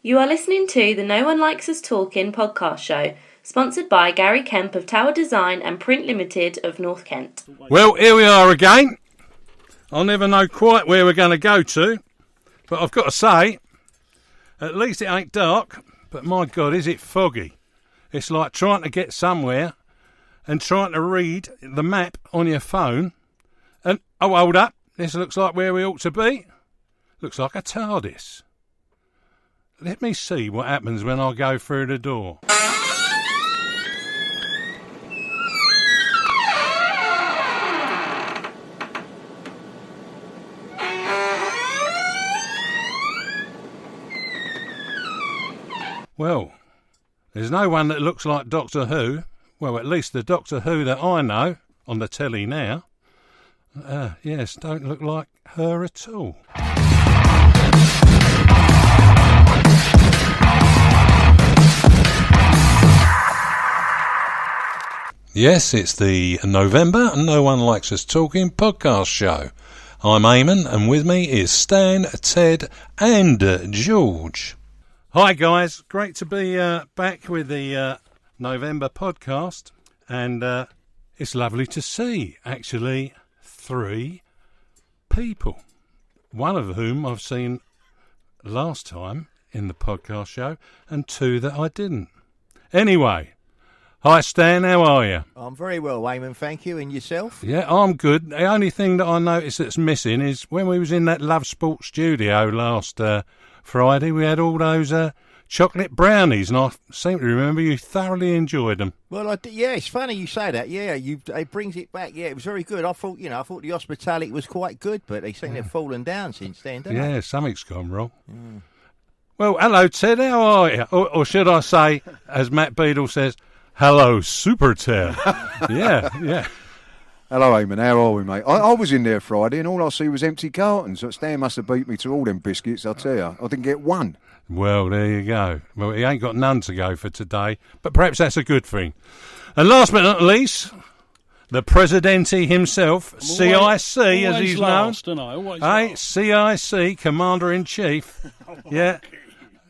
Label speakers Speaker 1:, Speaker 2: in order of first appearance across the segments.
Speaker 1: You are listening to the No One Likes Us Talking podcast show, sponsored by Garry Kemp of Tower Design and Print Limited of North Kent.
Speaker 2: Well, here we are again. I'll never know quite where we're going to go to, but I've got to say, at least it ain't dark, but my God, is it foggy. It's like trying to get somewhere and trying to read the map on your phone. And, oh, hold up, this looks like where we ought to be. Looks like a TARDIS. Let me see what happens when I go through the door. Well, there's no one that looks like Doctor Who. Well, at least the Doctor Who that I know on the telly now. Yes, don't look like her at all. Yes, it's the November No One Likes Us Talking podcast show. I'm Eamonn, and with me is Stan, Ted and George. Hi guys, great to be back with the November podcast, and it's lovely to see actually 3 people, one of whom I've seen last time in the podcast show and 2 that I didn't. Anyway, hi Stan, how are you?
Speaker 3: I'm very well, Eamonn, thank you. And yourself?
Speaker 2: Yeah, I'm good. The only thing that I noticed that's missing is when we was in that Love Sport studio last Friday, we had all those chocolate brownies, and I seem to remember you thoroughly enjoyed them.
Speaker 3: Well, yeah, it's funny you say that. Yeah, it brings it back. Yeah, it was very good. I thought the hospitality was quite good, but they seem to have fallen down since then, don't they?
Speaker 2: Yeah, something's gone wrong. Yeah. Well, hello Ted, how are you? Or should I say, as Matt Beadle says, hello Super Ted. Yeah.
Speaker 4: Hello, Eamonn. How are we, mate? I was in there Friday, and all I see was empty cartons. So Stan must have beat me to all them biscuits, I'll tell you. I didn't get one.
Speaker 2: Well, there you go. Well, he ain't got none to go for today, but perhaps that's a good thing. And last but not least, the Presidente himself, CIC, as he's
Speaker 5: last,
Speaker 2: known. Hey, CIC, Commander-in-Chief. Yeah.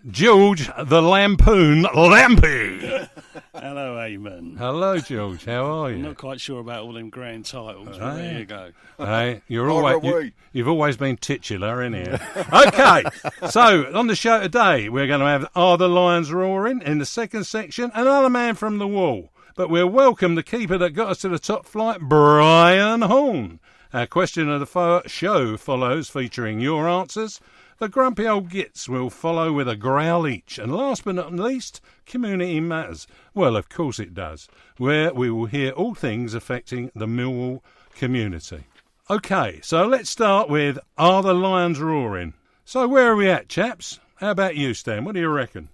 Speaker 2: George, the Lampoon, Lampey.
Speaker 5: Hello, Eamonn.
Speaker 2: Hello, George. How are you?
Speaker 5: I'm not quite sure about all them grand titles, but there you go.
Speaker 2: Hey, you've always been titular in here. Okay, so on the show today, we're going to have Are the Lions Roaring in the second section, another man from the wall. But we'll welcome the keeper that got us to the top flight, Brian Horne. Our question of the show follows, featuring your answers. The grumpy old gits will follow with a growl each. And last but not least, community matters. Well, of course it does, where we will hear all things affecting the Millwall community. OK, so let's start with Are the Lions Roaring? So where are we at, chaps? How about you, Stan? What do you reckon?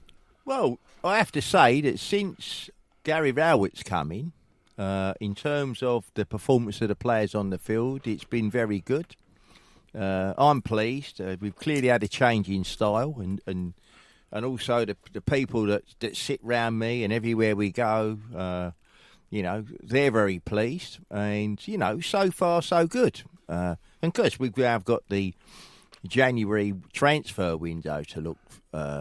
Speaker 3: Well, I have to say that since Garry Rowett's come in terms of the performance of the players on the field, it's been very good. I'm pleased. We've clearly had a change in style, and also the people that sit round me and everywhere we go, they're very pleased. And so far so good. And of course we have got the January transfer window to look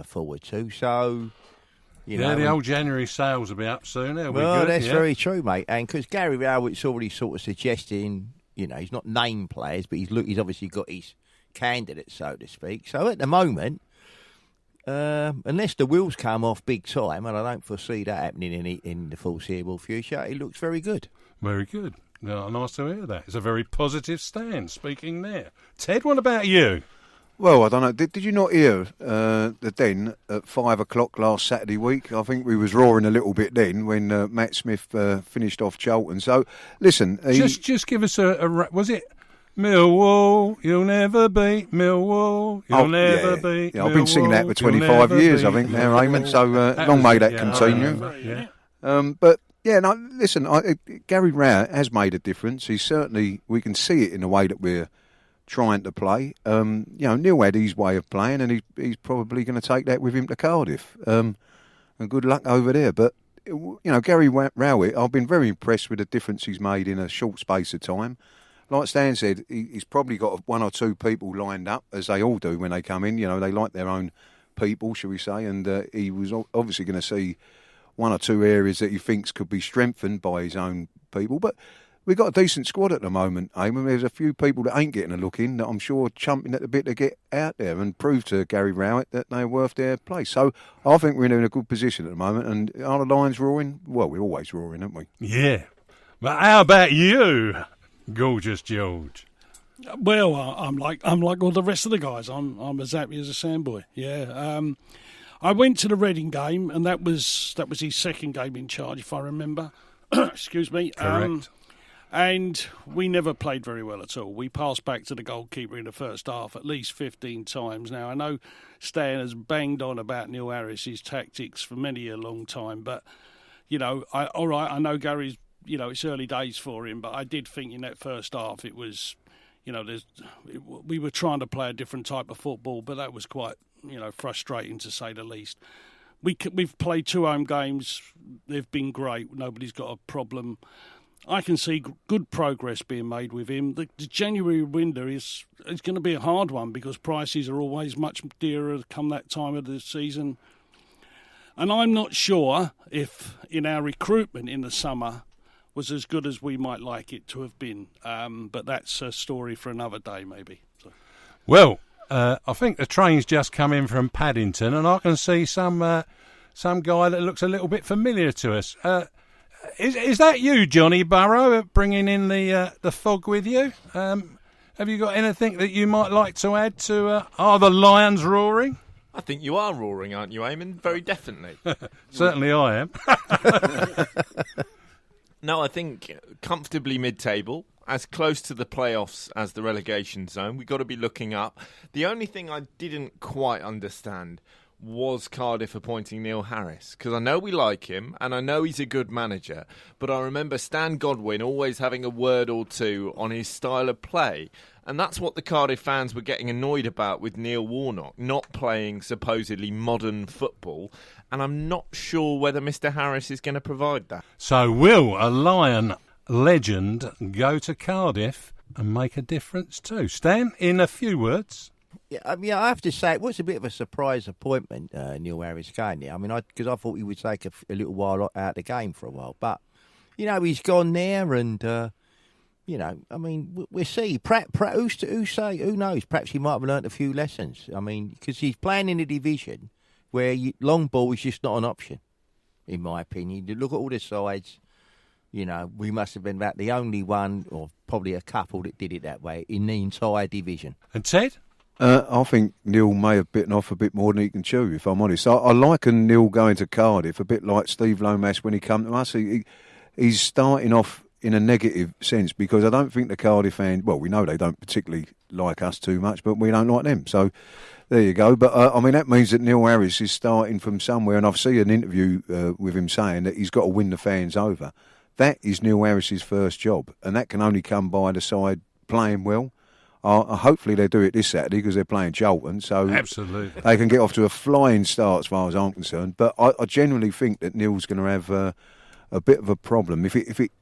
Speaker 3: forward to. So.
Speaker 2: The old January sales will be up soon.
Speaker 3: Well, that's very true, mate. And because Garry Rowett's already sort of suggesting. He's not named players, but he's obviously got his candidates, so to speak. So at the moment, unless the wheels come off big time, and I don't foresee that happening in the foreseeable future, it looks very good.
Speaker 2: Very good. Nice to hear that. It's a very positive stand, speaking there. Ted, what about you?
Speaker 4: Well, I don't know. Did you not hear the Den at 5 o'clock last Saturday week? I think we was roaring a little bit then when Matt Smith finished off Charlton. So, listen.
Speaker 2: Just give us a was it Millwall, you'll never beat Millwall, you'll never beat Millwall.
Speaker 4: I've been singing that for 25 years, I think, now, Eamonn. So, long may that continue. But, listen, Garry Rowett has made a difference. We can see it in the way that we're trying to play. Neil had his way of playing, and he's probably going to take that with him to Cardiff. And good luck over there. But Garry Rowett, I've been very impressed with the difference he's made in a short space of time. Like Stan said, he's probably got 1 or 2 people lined up, as they all do when they come in. They like their own people, shall we say, and he was obviously going to see one or two areas that he thinks could be strengthened by his own people. But we've got a decent squad at the moment, Eamonn. There's a few people that ain't getting a look in that I'm sure are chomping at the bit to get out there and prove to Garry Rowett that they're worth their place. So I think we're in a good position at the moment. And are the Lions roaring? Well, we're always roaring, aren't we?
Speaker 2: Yeah. But how about you, Gorgeous George?
Speaker 5: Well, I'm like all the rest of the guys. I'm as happy as a sandboy. Yeah. I went to the Reading game, and that was his second game in charge, if I remember. Excuse me.
Speaker 2: Correct.
Speaker 5: And we never played very well at all. We passed back to the goalkeeper in the first half at least 15 times. Now, I know Stan has banged on about Neil Harris's tactics for many a long time, but, I know Gary's, it's early days for him, but I did think in that first half it was, we were trying to play a different type of football, but that was quite, frustrating to say the least. We've played 2 home games. They've been great. Nobody's got a problem. I can see good progress being made with him. The January window is going to be a hard one because prices are always much dearer come that time of the season. And I'm not sure if in our recruitment in the summer was as good as we might like it to have been. But that's a story for another day, maybe. So.
Speaker 2: Well, I think the train's just come in from Paddington, and I can see some guy that looks a little bit familiar to us. Is that you, Johnny Burrow, bringing in the fog with you? Have you got anything that you might like to add to Are the Lions Roaring?
Speaker 6: I think you are roaring, aren't you, Eamonn? Very definitely.
Speaker 2: Certainly I am.
Speaker 6: No, I think comfortably mid-table, as close to the playoffs as the relegation zone. We've got to be looking up. The only thing I didn't quite understand was Cardiff appointing Neil Harris, because I know we like him and I know he's a good manager, but I remember Stan Godwin always having a word or two on his style of play, and that's what the Cardiff fans were getting annoyed about with Neil Warnock not playing supposedly modern football, and I'm not sure whether Mr. Harris is going to provide that.
Speaker 2: So will a Lion legend go to Cardiff and make a difference too? Stan, in a few words.
Speaker 3: Yeah, I have to say it was a bit of a surprise appointment, Neil Harris going there. Because I thought he would take a little while out of the game for a while. But, he's gone there and, we'll see. Who knows? Perhaps he might have learnt a few lessons. Because he's playing in a division where long ball is just not an option, in my opinion. You look at all the sides, we must have been about the only one, or probably a couple, that did it that way in the entire division.
Speaker 2: And Ted?
Speaker 4: I think Neil may have bitten off a bit more than he can chew, if I'm honest. I liken Neil going to Cardiff a bit like Steve Lomas when he came to us. He's starting off in a negative sense because I don't think the Cardiff fans, well, we know they don't particularly like us too much, but we don't like them. So there you go. But, that means that Neil Harris is starting from somewhere, and I've seen an interview with him saying that he's got to win the fans over. That is Neil Harris's first job, and that can only come by the side playing well. Hopefully they do it this Saturday because they're playing Charlton, so
Speaker 2: absolutely
Speaker 4: they can get off to a flying start as far as I'm concerned. But I genuinely think that Neil's going to have a bit of a problem if it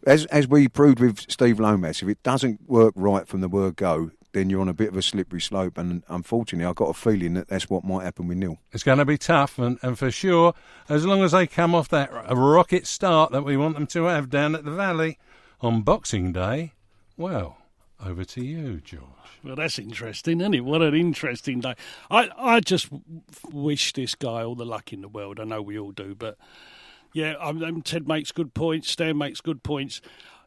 Speaker 4: as we proved with Steve Lomas, if it doesn't work right from the word go, then you're on a bit of a slippery slope. And unfortunately, I've got a feeling that that's what might happen with Neil.
Speaker 2: It's going to be tough, and for sure, as long as they come off that rocket start that we want them to have down at the Valley on Boxing Day, well. Over to you, George.
Speaker 5: Well, that's interesting, isn't it? What an interesting day. I just wish this guy all the luck in the world. I know we all do, but yeah, Ted makes good points. Stan makes good points.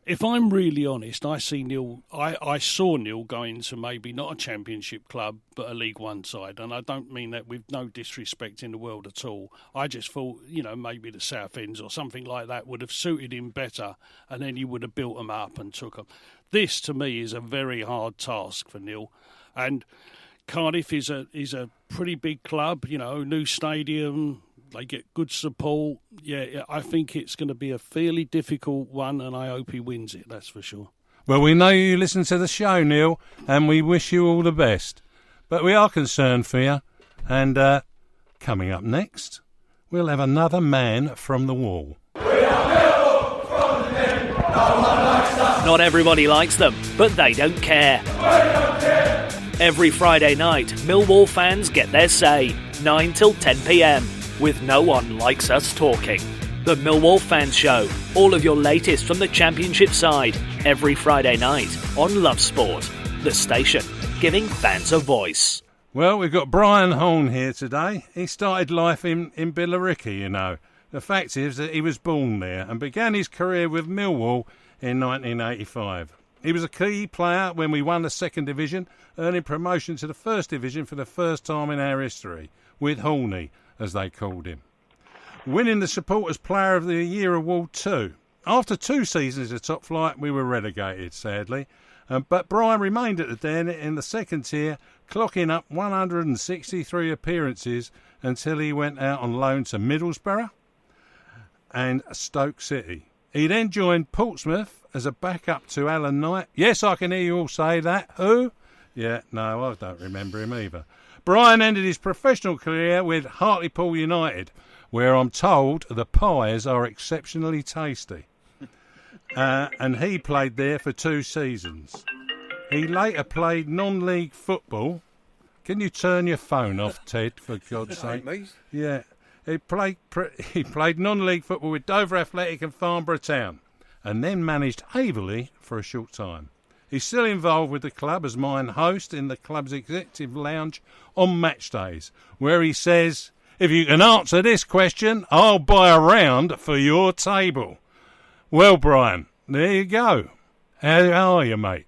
Speaker 5: If I'm really honest, I saw Neil going to maybe not a championship club, but a League One side. And I don't mean that with no disrespect in the world at all. I just thought, maybe the South Ends or something like that would have suited him better, and then he would have built them up and took them. This, to me, is a very hard task for Neil. And Cardiff is a pretty big club, new stadium. They get good support. Yeah, I think it's going to be a fairly difficult one, and I hope he wins it, that's for sure.
Speaker 2: Well, we know you listen to the show, Neil, and we wish you all the best. But we are concerned for you. And coming up next, we'll have another man from the wall.
Speaker 7: We are Millwall from the men. No one likes us.
Speaker 8: Not everybody likes them, but they don't care.
Speaker 7: We don't care.
Speaker 8: Every Friday night, Millwall fans get their say. 9 till 10 p.m. with No One Likes Us Talking. The Millwall Fans Show. All of your latest from the Championship side. Every Friday night on Love Sport. The station giving fans a voice.
Speaker 2: Well, we've got Brian Horne here today. He started life in Billericay, you know. The fact is that he was born there and began his career with Millwall in 1985. He was a key player when we won the second division, earning promotion to the first division for the first time in our history, with Horney, as they called him. Winning the Supporters Player of the Year award too. After 2 seasons of top flight, we were relegated, sadly. But Brian remained at the Den in the second tier, clocking up 163 appearances until he went out on loan to Middlesbrough and Stoke City. He then joined Portsmouth as a backup to Alan Knight. Yes, I can hear you all say that. Who? Yeah, no, I don't remember him either. Brian ended his professional career with Hartlepool United, where I'm told the pies are exceptionally tasty. And he played there for 2 seasons. He later played non-league football. Can you turn your phone off, Ted, for God's sake? Yeah. He played non-league football with Dover Athletic and Farnborough Town, and then managed Averley for a short time. He's still involved with the club as mine host in the club's executive lounge on match days, where he says, "If you can answer this question, I'll buy a round for your table." Well, Brian, there you go. How are you, mate?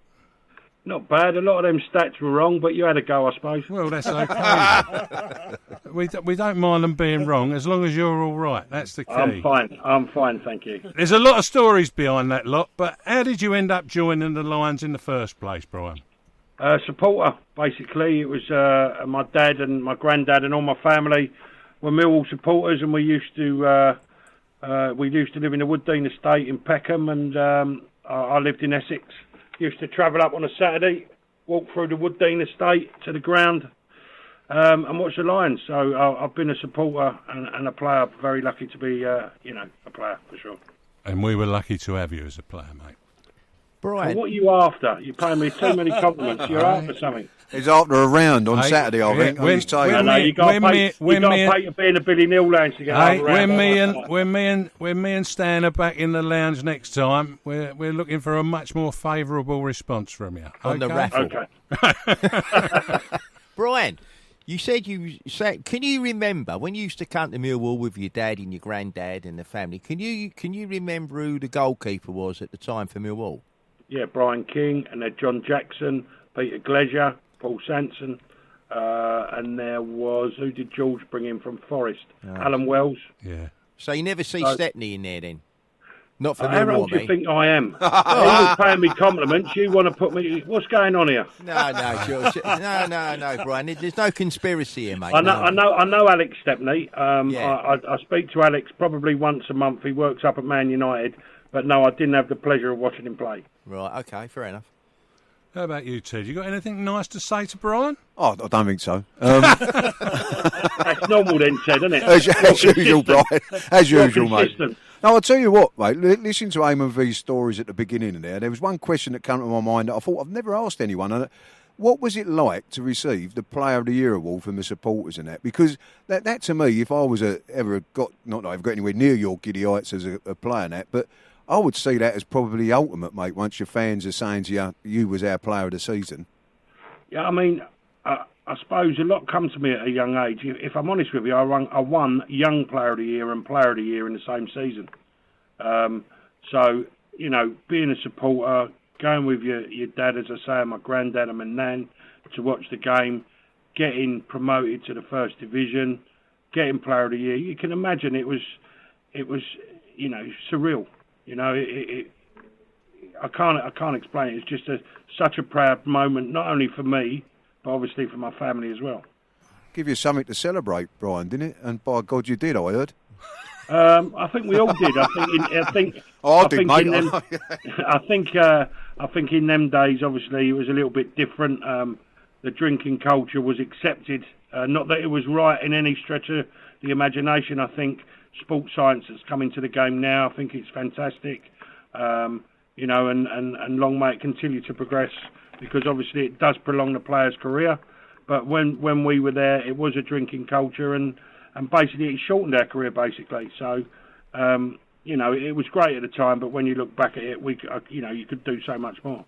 Speaker 9: Not bad. A lot of them stats were wrong, but you had a go, I suppose.
Speaker 2: Well, that's okay. we don't mind them being wrong as long as you're all right. That's the key.
Speaker 9: I'm fine, thank you.
Speaker 2: There's a lot of stories behind that lot, but how did you end up joining the Lions in the first place, Brian?
Speaker 9: Supporter, basically. It was my dad and my granddad and all my family were Millwall supporters, and we used to live in the Wooddean estate in Peckham, and I lived in Essex. Used to travel up on a Saturday, walk through the Wooddean estate to the ground, and watch the Lions. So I've been a supporter and a player. Very lucky to be, a player for sure.
Speaker 2: And we were lucky to have you as a player, mate.
Speaker 3: Brian,
Speaker 9: well, what are you after? You're paying me too many compliments. You're after something.
Speaker 4: He's after a round on Saturday, I think.
Speaker 9: You got to pay to be in the Billy Neal lounge to get over
Speaker 2: when me and Stan are back in the lounge next time, we're looking for a much more favourable response from you.
Speaker 3: On the raffle.
Speaker 9: Okay.
Speaker 3: Brian, can you remember when you used to come to Millwall with your dad and your granddad and the family? Can you remember who the goalkeeper was at the time for Millwall?
Speaker 9: Yeah, Brian King, and then John Jackson, Peter Glesher, Paul Sanson, and there was, who did George bring in from Forest? Alan Wells.
Speaker 2: Yeah.
Speaker 3: So you never see Stepney in there then? Not for
Speaker 9: How
Speaker 3: Millwall,
Speaker 9: old do you think I am? You're paying me compliments. You want to put me... What's going on here?
Speaker 3: No, George. No, Brian. There's no conspiracy here, mate.
Speaker 9: I know Alex Stepney. I speak to Alex probably once a month. He works up at Man United. But no, I didn't have the pleasure of watching him play.
Speaker 3: Right, okay, fair enough.
Speaker 2: How about you, Ted? You got anything nice to say to Brian?
Speaker 4: Oh, I don't think so.
Speaker 9: That's normal then, Ted, isn't it?
Speaker 4: As usual, Brian. As usual, mate. No, I'll tell you what, mate. Listening to Eamonn V's stories at the beginning there was one question that came to my mind that I thought I've never asked anyone. What was it like to receive the Player of the Year award from the supporters and that? Because that to me, if I was not that I've got anywhere near your giddy heights as a player and that, but I would see that as probably the ultimate, mate, once your fans are saying to you was our player of the season.
Speaker 9: Yeah, I mean, I suppose a lot come to me at a young age. If I'm honest with you, I won Young Player of the Year and Player of the Year in the same season. So, being a supporter, going with your dad, as I say, and my granddad and my nan to watch the game, getting promoted to the first division, getting Player of the Year, you can imagine it was surreal. I can't explain it. It's just such a proud moment, not only for me, but obviously for my family as well.
Speaker 4: Give you something to celebrate, Brian, didn't it? And by God, you did, I heard.
Speaker 9: I think we all did. I think in them days, obviously, it was a little bit different. The drinking culture was accepted. Not that it was right in any stretch of the imagination. I think sports science has come into the game now. I think it's fantastic. And long may it continue to progress, because obviously it does prolong the player's career. But when we were there, it was a drinking culture, and basically it shortened our career, basically. So, it was great at the time, but when you look back at it, you could do so much more.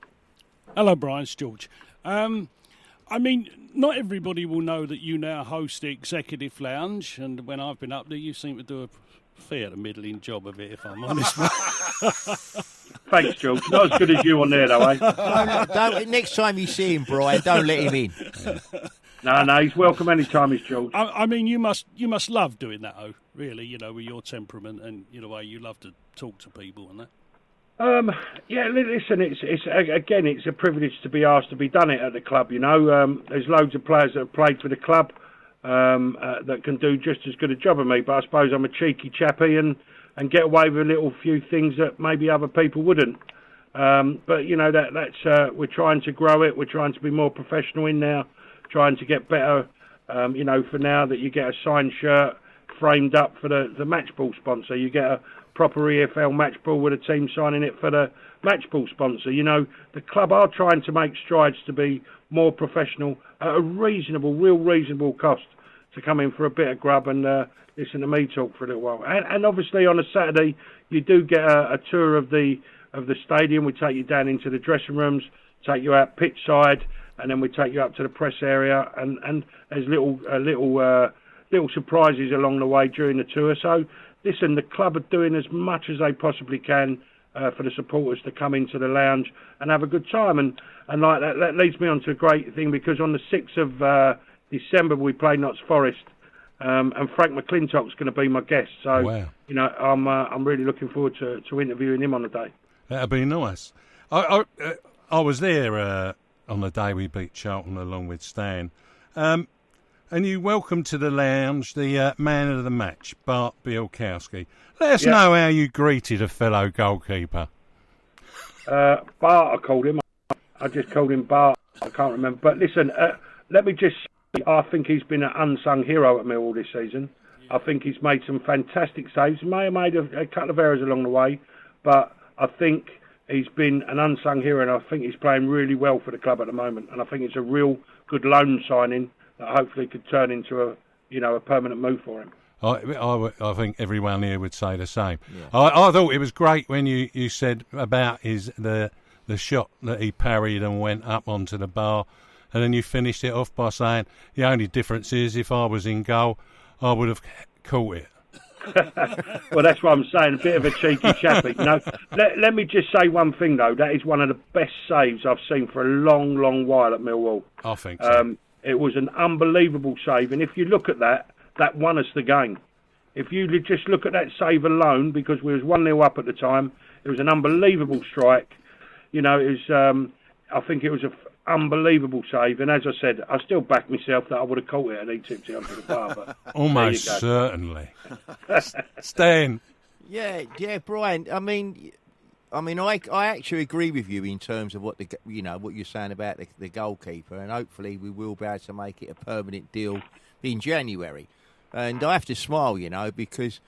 Speaker 5: Hello, Brian. It's George. Not everybody will know that you now host the Executive Lounge, and when I've been up there, you seem to do a fair middling job of it, if I'm honest.
Speaker 9: Thanks, George. Not as good as you on there, though, eh?
Speaker 3: Don't, next time you see him, Brian, don't let him in.
Speaker 9: No, he's welcome anytime, he's George.
Speaker 5: You must love doing that, though, really, with your temperament and the way you love to talk to people and that.
Speaker 9: Listen, it's a privilege to be asked to be done it at the club, There's loads of players that have played for the club that can do just as good a job as me, but I suppose I'm a cheeky chappy and get away with a little few things that maybe other people wouldn't. But that's we're trying to grow it. We're trying to be more professional in now, trying to get better. For now that you get a signed shirt framed up for the match ball sponsor, you get a proper EFL match ball with a team signing it for the match ball sponsor. The club are trying to make strides to be more professional at a real reasonable cost to come in for a bit of grub and listen to me talk for a little while. And obviously on a Saturday you do get a tour of the stadium. We take you down into the dressing rooms, take you out pitch side, and then we take you up to the press area. And there's little surprises along the way during the tour. So listen, the club are doing as much as they possibly can for the supporters to come into the lounge and have a good time. And like that leads me on to a great thing, because on the 6th of December we play Notts Forest, and Frank McClintock's going to be my guest. So, wow. I'm really looking forward to interviewing him on the day.
Speaker 2: That'd be nice. I was there on the day we beat Charlton along with Stan. And you welcome to the lounge the man of the match, Bart Bielkowski. Let us know how you greeted a fellow goalkeeper.
Speaker 9: Bart, I called him. I just called him Bart. I can't remember. But listen, let me just say, I think he's been an unsung hero at Millwall this season. I think he's made some fantastic saves. He may have made a couple of errors along the way, but I think he's been an unsung hero, and I think he's playing really well for the club at the moment. And I think it's a real good loan signing that hopefully could turn into a permanent move for him.
Speaker 2: I think everyone here would say the same. Yeah. I thought it was great when you said about the shot that he parried and went up onto the bar, and then you finished it off by saying the only difference is if I was in goal, I would have caught it.
Speaker 9: Well, that's what I'm saying, a bit of a cheeky chappy. Let me just say one thing, though. That is one of the best saves I've seen for a long, long while at Millwall.
Speaker 2: I think so.
Speaker 9: It was an unbelievable save, and if you look at that won us the game. If you just look at that save alone, because we was 1-0 up at the time, it was an unbelievable strike. It was. I think it was an unbelievable save, and as I said, I still back myself that I would have caught it and he tipped it onto the bar. But
Speaker 2: almost certainly. Stan.
Speaker 3: Yeah, Brian. I actually agree with you in terms of what you're saying about the goalkeeper, and hopefully we will be able to make it a permanent deal in January. And I have to smile, because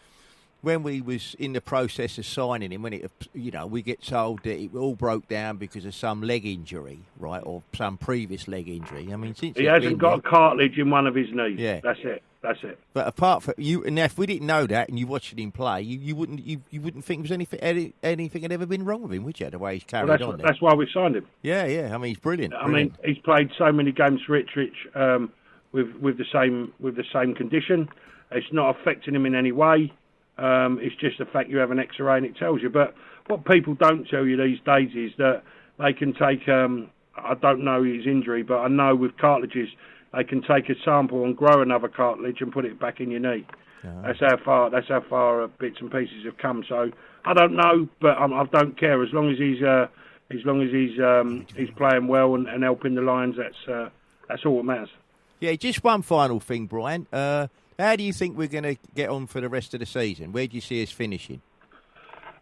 Speaker 3: when we was in the process of signing him, we get told that it all broke down because of some leg injury, right, or some previous leg injury. Since
Speaker 9: he hasn't got a cartilage in one of his knees.
Speaker 3: Yeah,
Speaker 9: that's it.
Speaker 3: But apart from you, and if we didn't know that, and you watched him play, you wouldn't think there was anything had ever been wrong with him, would you? The way he's carried on.
Speaker 9: That's why we signed him.
Speaker 3: Yeah. He's brilliant.
Speaker 9: He's played so many games for Ipswich with the same condition. It's not affecting him in any way. It's just the fact you have an X-ray and it tells you. But what people don't tell you these days is that they can take. I don't know his injury, but I know with cartilages, they can take a sample and grow another cartilage and put it back in your knee. That's how far bits and pieces have come. So I don't know, but I don't care as long as he's playing well and helping the Lions. That's all that matters.
Speaker 3: Yeah, just one final thing, Brian. How do you think we're going to get on for the rest of the season? Where do you see us finishing?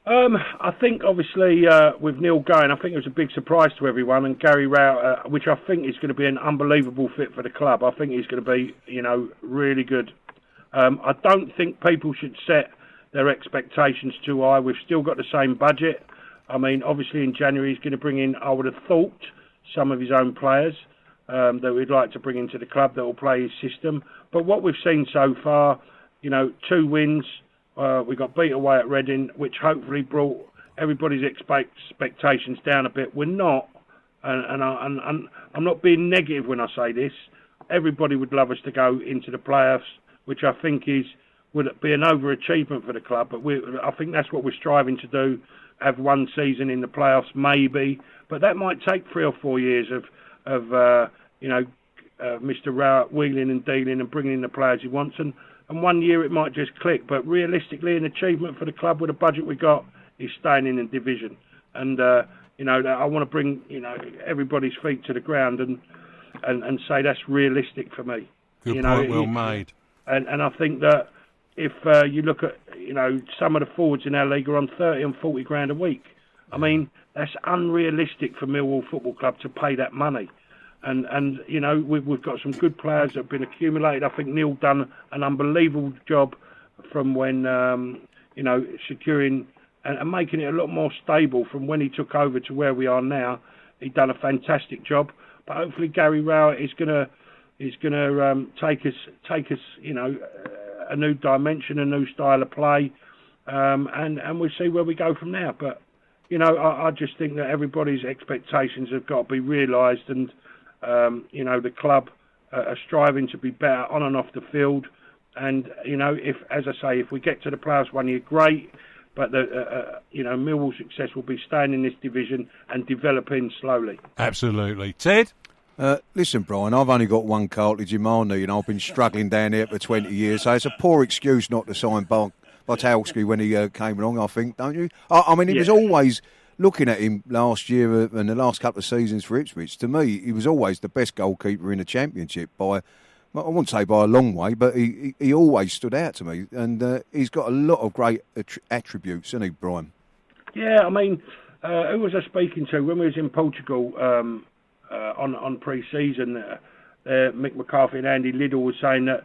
Speaker 9: I think, obviously, with Neil going, I think it was a big surprise to everyone. And Garry Rowett, which I think is going to be an unbelievable fit for the club. I think he's going to be, really good. I don't think people should set their expectations too high. We've still got the same budget. Obviously, in January, he's going to bring in, I would have thought, some of his own players. that we'd like to bring into the club that will play his system. But what we've seen so far, 2 wins. We got beat away at Reading, which hopefully brought everybody's expectations down a bit. We're not, and I'm not being negative when I say this. Everybody would love us to go into the playoffs, which I think would be an overachievement for the club. But I think that's what we're striving to do. Have one season in the playoffs, maybe, but that might take 3 or 4 years of Mr. Rowett wheeling and dealing and bringing in the players he wants, and 1 year it might just click. But realistically, an achievement for the club with the budget we got is staying in the division. And I want to bring everybody's feet to the ground and say that's realistic for me.
Speaker 2: Good point, well made.
Speaker 9: And I think that if you look at some of the forwards in our league are on 30 and 40 grand a week. I mean, that's unrealistic for Millwall Football Club to pay that money. And we've got some good players that have been accumulated. I think Neil done an unbelievable job from when securing and making it a lot more stable from when he took over to where we are now. He's done a fantastic job. But hopefully Garry Rowett is going to take us a new dimension, a new style of play, and we'll see where we go from now. But I just think that everybody's expectations have got to be realised, and the club are striving to be better on and off the field. And if we get to the playoffs 1 year, great. But Millwall's success will be staying in this division and developing slowly.
Speaker 2: Absolutely, Ted.
Speaker 4: Listen, Brian, I've only got one cartilage in my knee, and I've been struggling down here for 20 years, so it's a poor excuse not to sign Bartowski when he came along, I think, don't you? I mean, he was always, looking at him last year and the last couple of seasons for Ipswich, to me, he was always the best goalkeeper in the Championship by, I wouldn't say by a long way, but he always stood out to me, and he's got a lot of great attributes, hasn't he, Brian?
Speaker 9: Yeah, I mean, who was I speaking to when we was in Portugal on pre-season? Mick McCarthy and Andy Liddell was saying that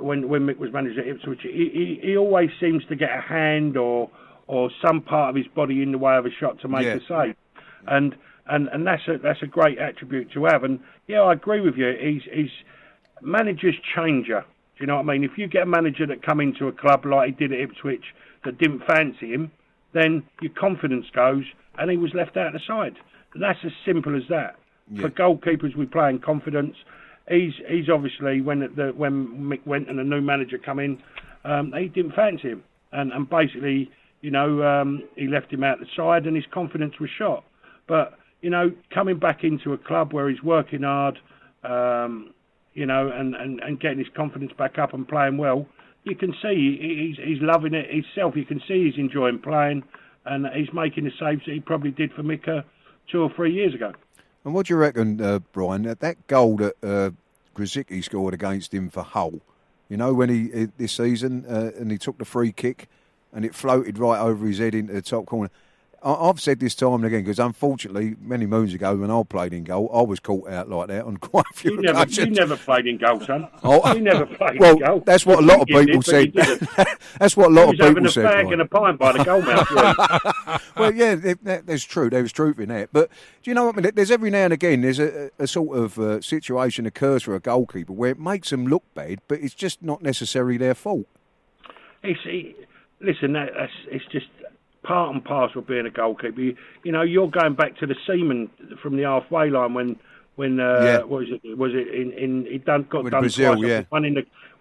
Speaker 9: when Mick was manager at Ipswich, he always seems to get a hand or some part of his body in the way of a shot to make a save, and that's a great attribute to have. And I agree with you. He's managers change you. Do you know what I mean? If you get a manager that come into a club like he did at Ipswich that didn't fancy him, then your confidence goes, and he was left out of the side. And that's as simple as that. Yeah. For goalkeepers, we play in confidence. He's obviously when Mick went and a new manager come in, he didn't fancy him, and basically he left him out the side, and his confidence was shot. But coming back into a club where he's working hard, and getting his confidence back up and playing well, you can see he's loving it himself. You can see he's enjoying playing, and he's making the saves that he probably did for Mika 2 or 3 years ago.
Speaker 4: And what do you reckon, Brian, that goal that Grzycki scored against him for Hull, when he this season, and he took the free kick and it floated right over his head into the top corner. I've said this time and again, because unfortunately, many moons ago when I played in goal, I was caught out like that on quite a few occasions.
Speaker 9: You never played in goal, son. You never played in goal.
Speaker 4: That's what a lot of people said. That's what a lot of people said.
Speaker 9: He was having a fag and a pint by the goal mouth.
Speaker 4: Well, yeah, that's true. There was truth in that. But do you know what I mean? There's every now and again, there's a sort of situation occurs for a goalkeeper where it makes them look bad, but it's just not necessarily their fault.
Speaker 9: Listen, it's just part and parcel of being a goalkeeper. You're going back to the Seaman from the halfway line when what was it he got done
Speaker 4: Brazil,
Speaker 9: twice.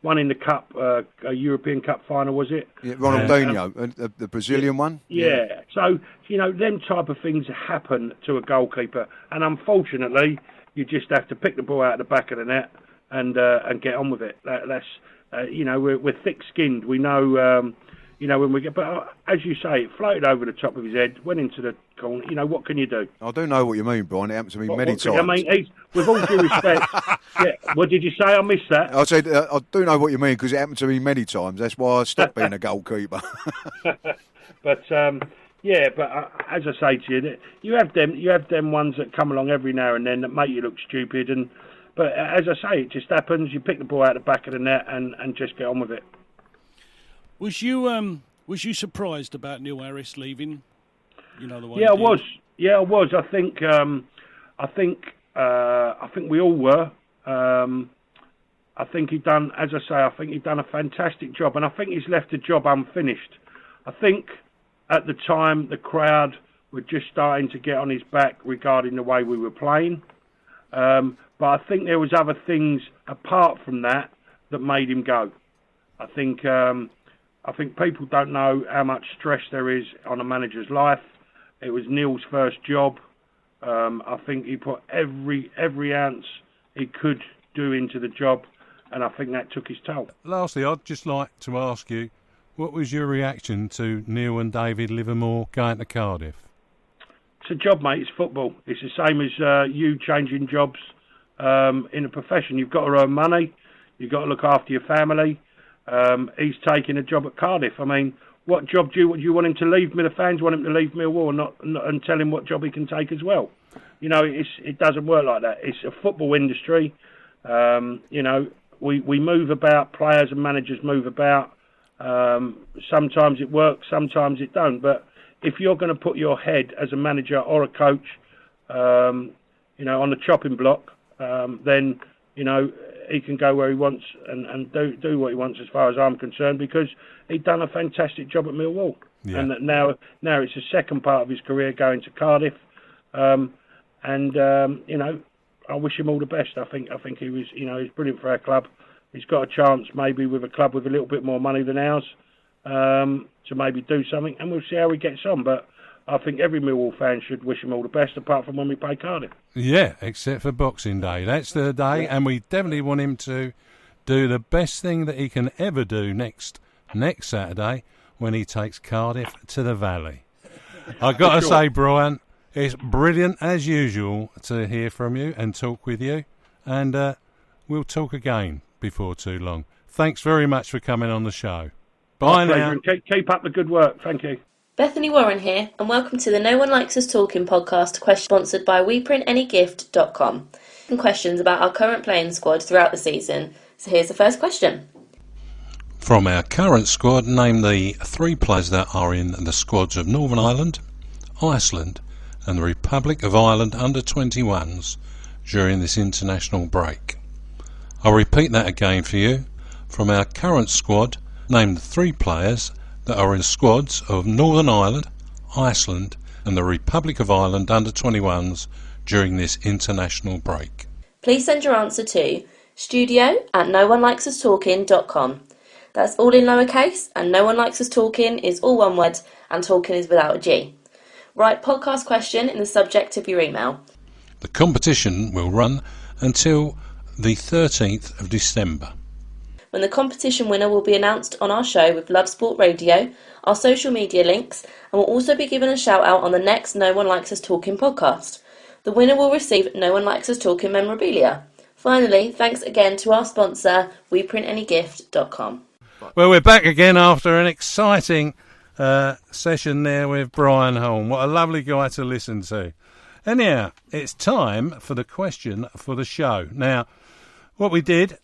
Speaker 9: One in the cup, a European Cup final, was it?
Speaker 4: Yeah, Ronaldinho, the Brazilian one.
Speaker 9: Yeah. So them type of things happen to a goalkeeper, and unfortunately, you just have to pick the ball out of the back of the net and get on with it. That's we're thick-skinned. We know. When we get, but as you say, it floated over the top of his head, went into the corner. What can you do?
Speaker 4: I do know what you mean, Brian. It happened to me many times.
Speaker 9: I mean, with all due respect, what did you say? I missed that.
Speaker 4: I said I do know what you mean because it happened to me many times. That's why I stopped being a goalkeeper.
Speaker 9: But as I say to you, you have them ones that come along every now and then that make you look stupid. But as I say, it just happens. You pick the ball out the back of the net and just get on with it.
Speaker 5: Was you surprised about Neil Harris leaving? The way
Speaker 9: I was. Yeah, I was. I think I think we all were. I think he'd done, as I say, I think he'd done a fantastic job, and I think he's left the job unfinished. I think at the time the crowd were just starting to get on his back regarding the way we were playing. But I think there was other things apart from that made him go. I think people don't know how much stress there is on a manager's life. It was Neil's first job. I think he put every ounce he could do into the job, and I think that took his toll.
Speaker 2: Lastly, I'd just like to ask you, what was your reaction to Neil and David Livermore going to Cardiff?
Speaker 9: It's a job, mate. It's football. It's the same as you changing jobs in a profession. You've got to earn money. You've got to look after your family. He's taking a job at Cardiff. I mean, what job do you want him to leave? The fans want him to leave Millwall and tell him what job he can take as well. You know, it doesn't work like that. It's a football industry. You know, we move about. Players and managers move about. Sometimes it works, sometimes it don't. But if you're going to put your head as a manager or a coach, you know, on the chopping block, then, you know, he can go where he wants and do what he wants as far as I'm concerned, because he'd done a fantastic job at Millwall. Yeah. And that now it's the second part of his career going to Cardiff. You know, I wish him all the best. I think he was, you know, he's brilliant for our club. He's got a chance maybe with a club with a little bit more money than ours to maybe do something, and we'll see how he gets on. But I think every Millwall fan should wish him all the best, apart from when we play Cardiff. Yeah,
Speaker 2: except for Boxing Day. That's the day, and we definitely want him to do the best thing that he can ever do next Saturday when he takes Cardiff to the Valley. I've got to say, Brian, it's brilliant as usual to hear from you and talk with you, and we'll talk again before too long. Thanks very much for coming on the show. Bye now.
Speaker 9: Keep up the good work. Thank you.
Speaker 1: Bethany Warren here, and welcome to the No One Likes Us Talking podcast, question sponsored by WePrintAnyGift.com. And questions about our current playing squad throughout the season. So here's the first question.
Speaker 2: From our current squad, name the 3 players that are in the squads of Northern Ireland, Iceland and the Republic of Ireland under-21s during this international break. I'll repeat that again for you. From our current squad, name the 3 players that are in squads of Northern Ireland, Iceland and the Republic of Ireland under-21s during this international break.
Speaker 1: Please send your answer to studio@noonelikesUsTalking.com. That's all in lowercase, and No One Likes Us Talking is all one word, and talking is without a G. Write podcast question in the subject of your email.
Speaker 2: The competition will run until the 13th of December.
Speaker 1: When the competition winner will be announced on our show with Love Sport Radio, our social media links, and will also be given a shout out on the next No One Likes Us Talking podcast. The winner will receive No One Likes Us Talking memorabilia. Finally, thanks again to our sponsor, WePrintAnyGift.com.
Speaker 2: Well, we're back again after an exciting session there with Brian Horne. What a lovely guy to listen to. Anyhow, it's time for the question for the show. Now, what we did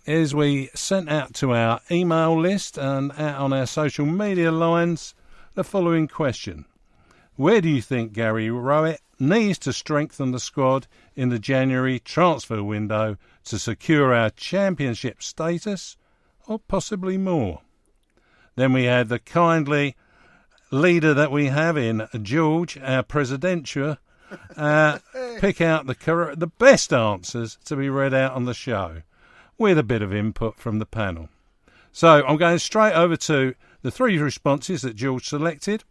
Speaker 2: is we sent out to our email list and out on our social media lines the following question. Where do you think Garry Rowett needs to strengthen the squad in the January transfer window to secure our championship status, or possibly more? Then we had the kindly leader that we have in George, our presidential, pick out the best answers to be read out on the show, with a bit of input from the panel. So I'm going straight over to the 3 responses that George selected,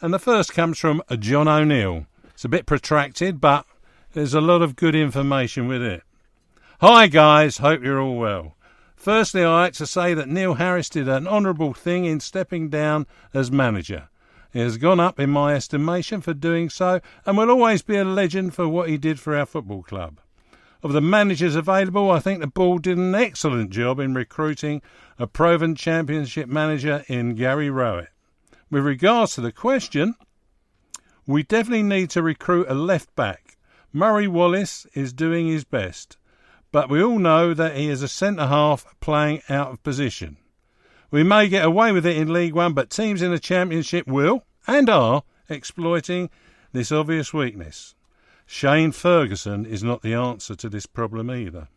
Speaker 2: and the first comes from John O'Neill. It's a bit protracted, but there's a lot of good information with it. Hi guys, hope you're all well. Firstly, I'd like to say that Neil Harris did an honourable thing in stepping down as manager. He has gone up in my estimation for doing so, and will always be a legend for what he did for our football club. Of the managers available, I think the board did an excellent job in recruiting a proven championship manager in Garry Rowett. With regards to the question, we definitely need to recruit a left back. Murray Wallace is doing his best, but we all know that he is a centre-half playing out of position. We may get away with it in League One, but teams in the Championship will, and are, exploiting this obvious weakness. Shane Ferguson is not the answer to this problem either.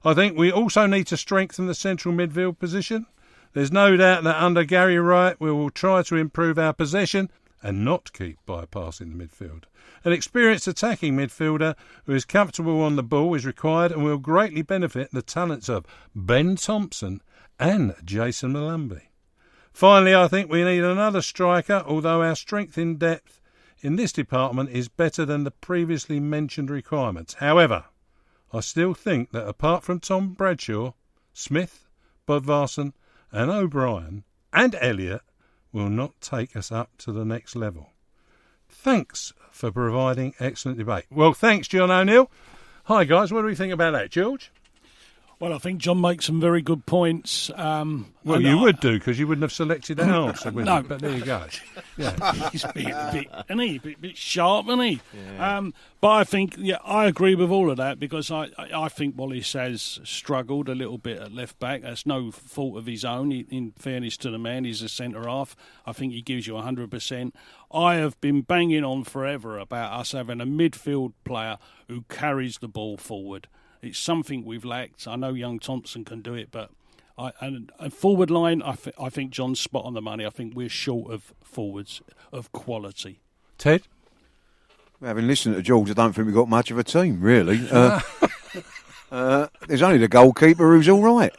Speaker 2: I think we also need to strengthen the central midfield position. There's no doubt that under Garry Wright we will try to improve our possession and not keep bypassing the midfield. An experienced attacking midfielder who is comfortable on the ball is required and will greatly benefit the talents of Ben Thompson and Jason Lampey. Finally, I think we need another striker, although our strength in depth in this department is better than the previously mentioned requirements. However, I still think that apart from Tom Bradshaw, Smith, Bodvarsson and O'Brien and Elliott will not take us up to the next level. Thanks for providing excellent debate. Well, thanks, John O'Neill. Hi, guys. What do we think about that, George?
Speaker 5: Well, I think John makes some very good points.
Speaker 2: Well, you would do, because you wouldn't have selected that answer, would you? But there you go. Yeah.
Speaker 5: He's being a bit sharp, isn't he? Yeah. But I think, I agree with all of that, because I think Wallace has struggled a little bit at left back. That's no fault of his own. In fairness to the man, he's a centre half. I think he gives you 100%. I have been banging on forever about us having a midfield player who carries the ball forward. It's something we've lacked. I know young Thompson can do it, but a forward line, I think John's spot on the money. I think we're short of forwards of quality.
Speaker 2: Ted?
Speaker 4: Having listened to George, I don't think we've got much of a team, really. There's only the goalkeeper who's all right.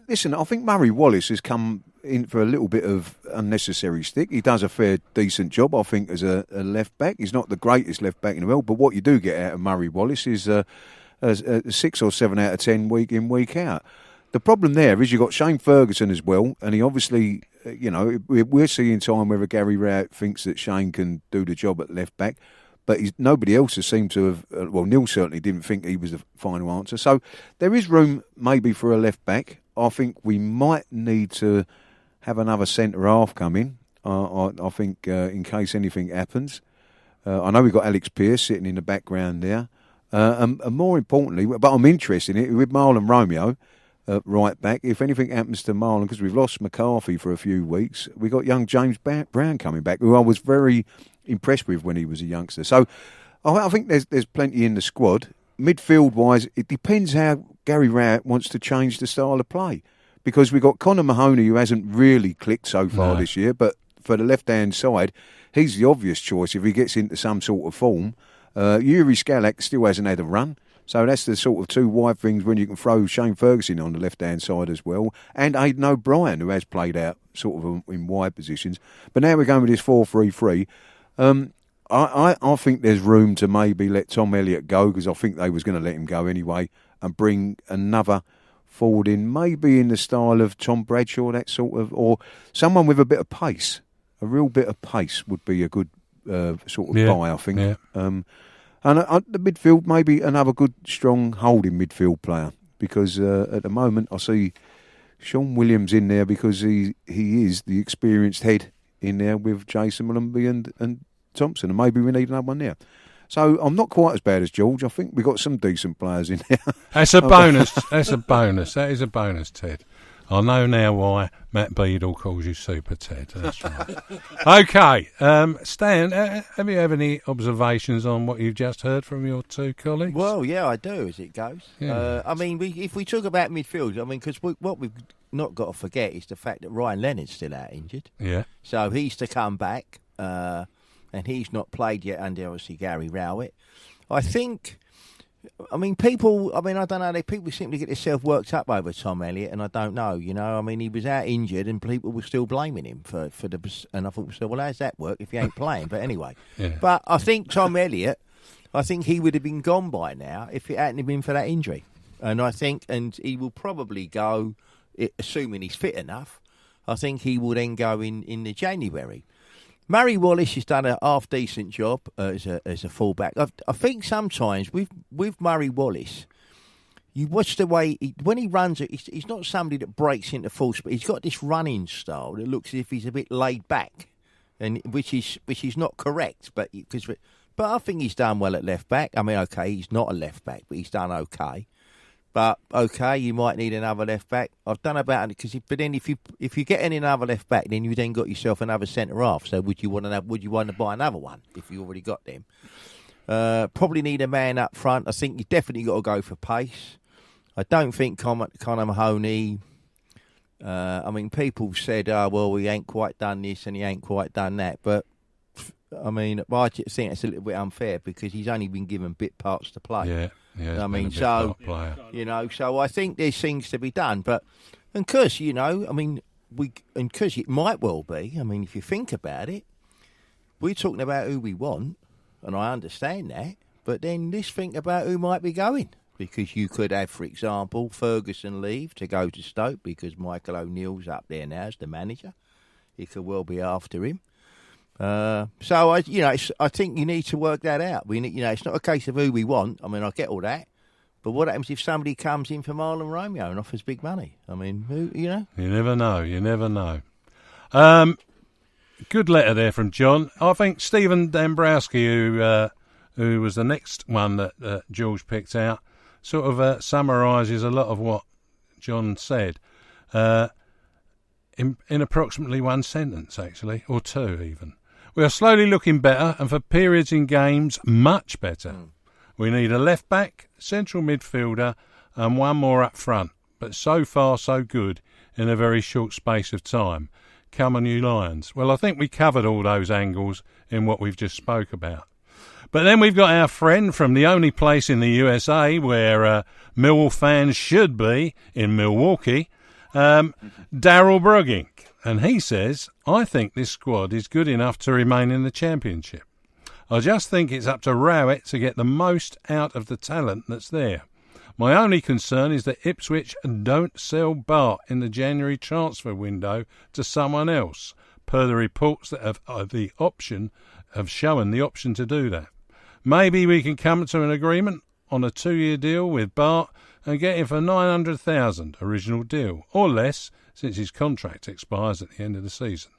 Speaker 4: Listen, I think Murray Wallace has come in for a little bit of unnecessary stick. He does a fair, decent job, I think, as a left back. He's not the greatest left back in the world, but what you do get out of Murray Wallace is a 6 or 7 out of 10 week in, week out. The problem there is you've got Shane Ferguson as well, and he obviously, we're seeing time whether Garry Rowett thinks that Shane can do the job at left back, but nobody else has seemed to have, Neil certainly didn't think he was the final answer. So there is room maybe for a left back. I think we might need to have another centre half come in, I think, in case anything happens. I know we've got Alex Pearce sitting in the background there. And more importantly, but I'm interested in it, with Marlon Romeo right back, if anything happens to Marlon, because we've lost McCarthy for a few weeks, we got young James Brown coming back, who I was very impressed with when he was a youngster. So I think there's plenty in the squad. Midfield-wise, it depends how Garry Rowett wants to change the style of play, because we've got Conor Mahoney, who hasn't really clicked so far this year, but for the left-hand side, he's the obvious choice if he gets into some sort of form. Yuri Skalak still hasn't had a run, so that's the sort of two wide things when you can throw Shane Ferguson on the left-hand side as well, and Aidan O'Brien, who has played out sort of in wide positions. But now we're going with this 4-3-3. I think there's room to maybe let Tom Elliott go, because I think they was going to let him go anyway, and bring another forward in, maybe in the style of Tom Bradshaw, that sort of, or someone with a bit of pace. A real bit of pace would be a good sort of buy, I think. Yeah. And the midfield, maybe another good, strong holding midfield player, because at the moment I see Sean Williams in there because he is the experienced head in there with Jason Lampey and Thompson, and maybe we need another one there. So I'm not quite as bad as George. I think we've got some decent players in there.
Speaker 2: That's a bonus. That's a bonus. That is a bonus, Ted. I know now why Matt Beadle calls you Super Ted. That's right. Okay, Stan, have you any observations on what you've just heard from your two colleagues?
Speaker 3: Well, yeah, I do, as it goes. Yeah. If we talk about midfield, because what we've not got to forget is the fact that Ryan Leonard's still out injured.
Speaker 2: Yeah.
Speaker 3: So he's to come back, and he's not played yet under, obviously, Garry Rowett. I don't know, people seem to get themselves worked up over Tom Elliott, and I don't know, he was out injured and people were still blaming him for and I thought, well, how's that work if he ain't playing? But anyway, But I think Tom Elliott, he would have been gone by now if it hadn't been for that injury. And and he will probably go, assuming he's fit enough, I think he will then go in the January. Murray Wallace has done a half-decent job as a fullback. I think sometimes with Murray Wallace, you watch the way when he runs it, he's not somebody that breaks into full speed. He's got this running style that looks as if he's a bit laid back, and which is not correct. But I think he's done well at left back. He's not a left back, but he's done okay. But you might need another left back. I've done about it but then if you get any another left back, then you then got yourself another centre half. So would you want to buy another one if you already got them? Probably need a man up front. I think you definitely got to go for pace. I don't think Conor Mahoney. I mean, people said, "Oh, well, he ain't quite done this and he ain't quite done that." But I mean, I just think it's a little bit unfair because he's only been given bit parts to play.
Speaker 2: Yeah.
Speaker 3: I mean, so so I think there's things to be done. But and because I mean, because it might well be. I mean, if you think about it, we're talking about who we want, and I understand that. But then let's think about who might be going. Because you could have, for example, Ferguson leave to go to Stoke because Michael O'Neill's up there now as the manager. He could well be after him. So I think you need to work that out. We need, it's not a case of who we want. I mean, I get all that, but what happens if somebody comes in for Marlon Romeo and offers big money? I mean, who? You
Speaker 2: never know. You never know. Good letter there from John. I think Stephen Dambrowski, who was the next one that George picked out, sort of summarises a lot of what John said in approximately one sentence, actually, or two even. We are slowly looking better, and for periods in games, much better. We need a left-back, central midfielder, and one more up front. But so far, so good in a very short space of time. Come on, you Lions. Well, I think we covered all those angles in what we've just spoke about. But then we've got our friend from the only place in the USA where Millwall fans should be, in Milwaukee, Darryl Brugging. And he says, I think this squad is good enough to remain in the Championship. I just think it's up to Rowett to get the most out of the talent that's there. My only concern is that Ipswich don't sell Bart in the January transfer window to someone else, per the reports that have shown the option to do that. Maybe we can come to an agreement on a 2-year deal with Bart and get him for $900,000 original deal, or less, since his contract expires at the end of the season.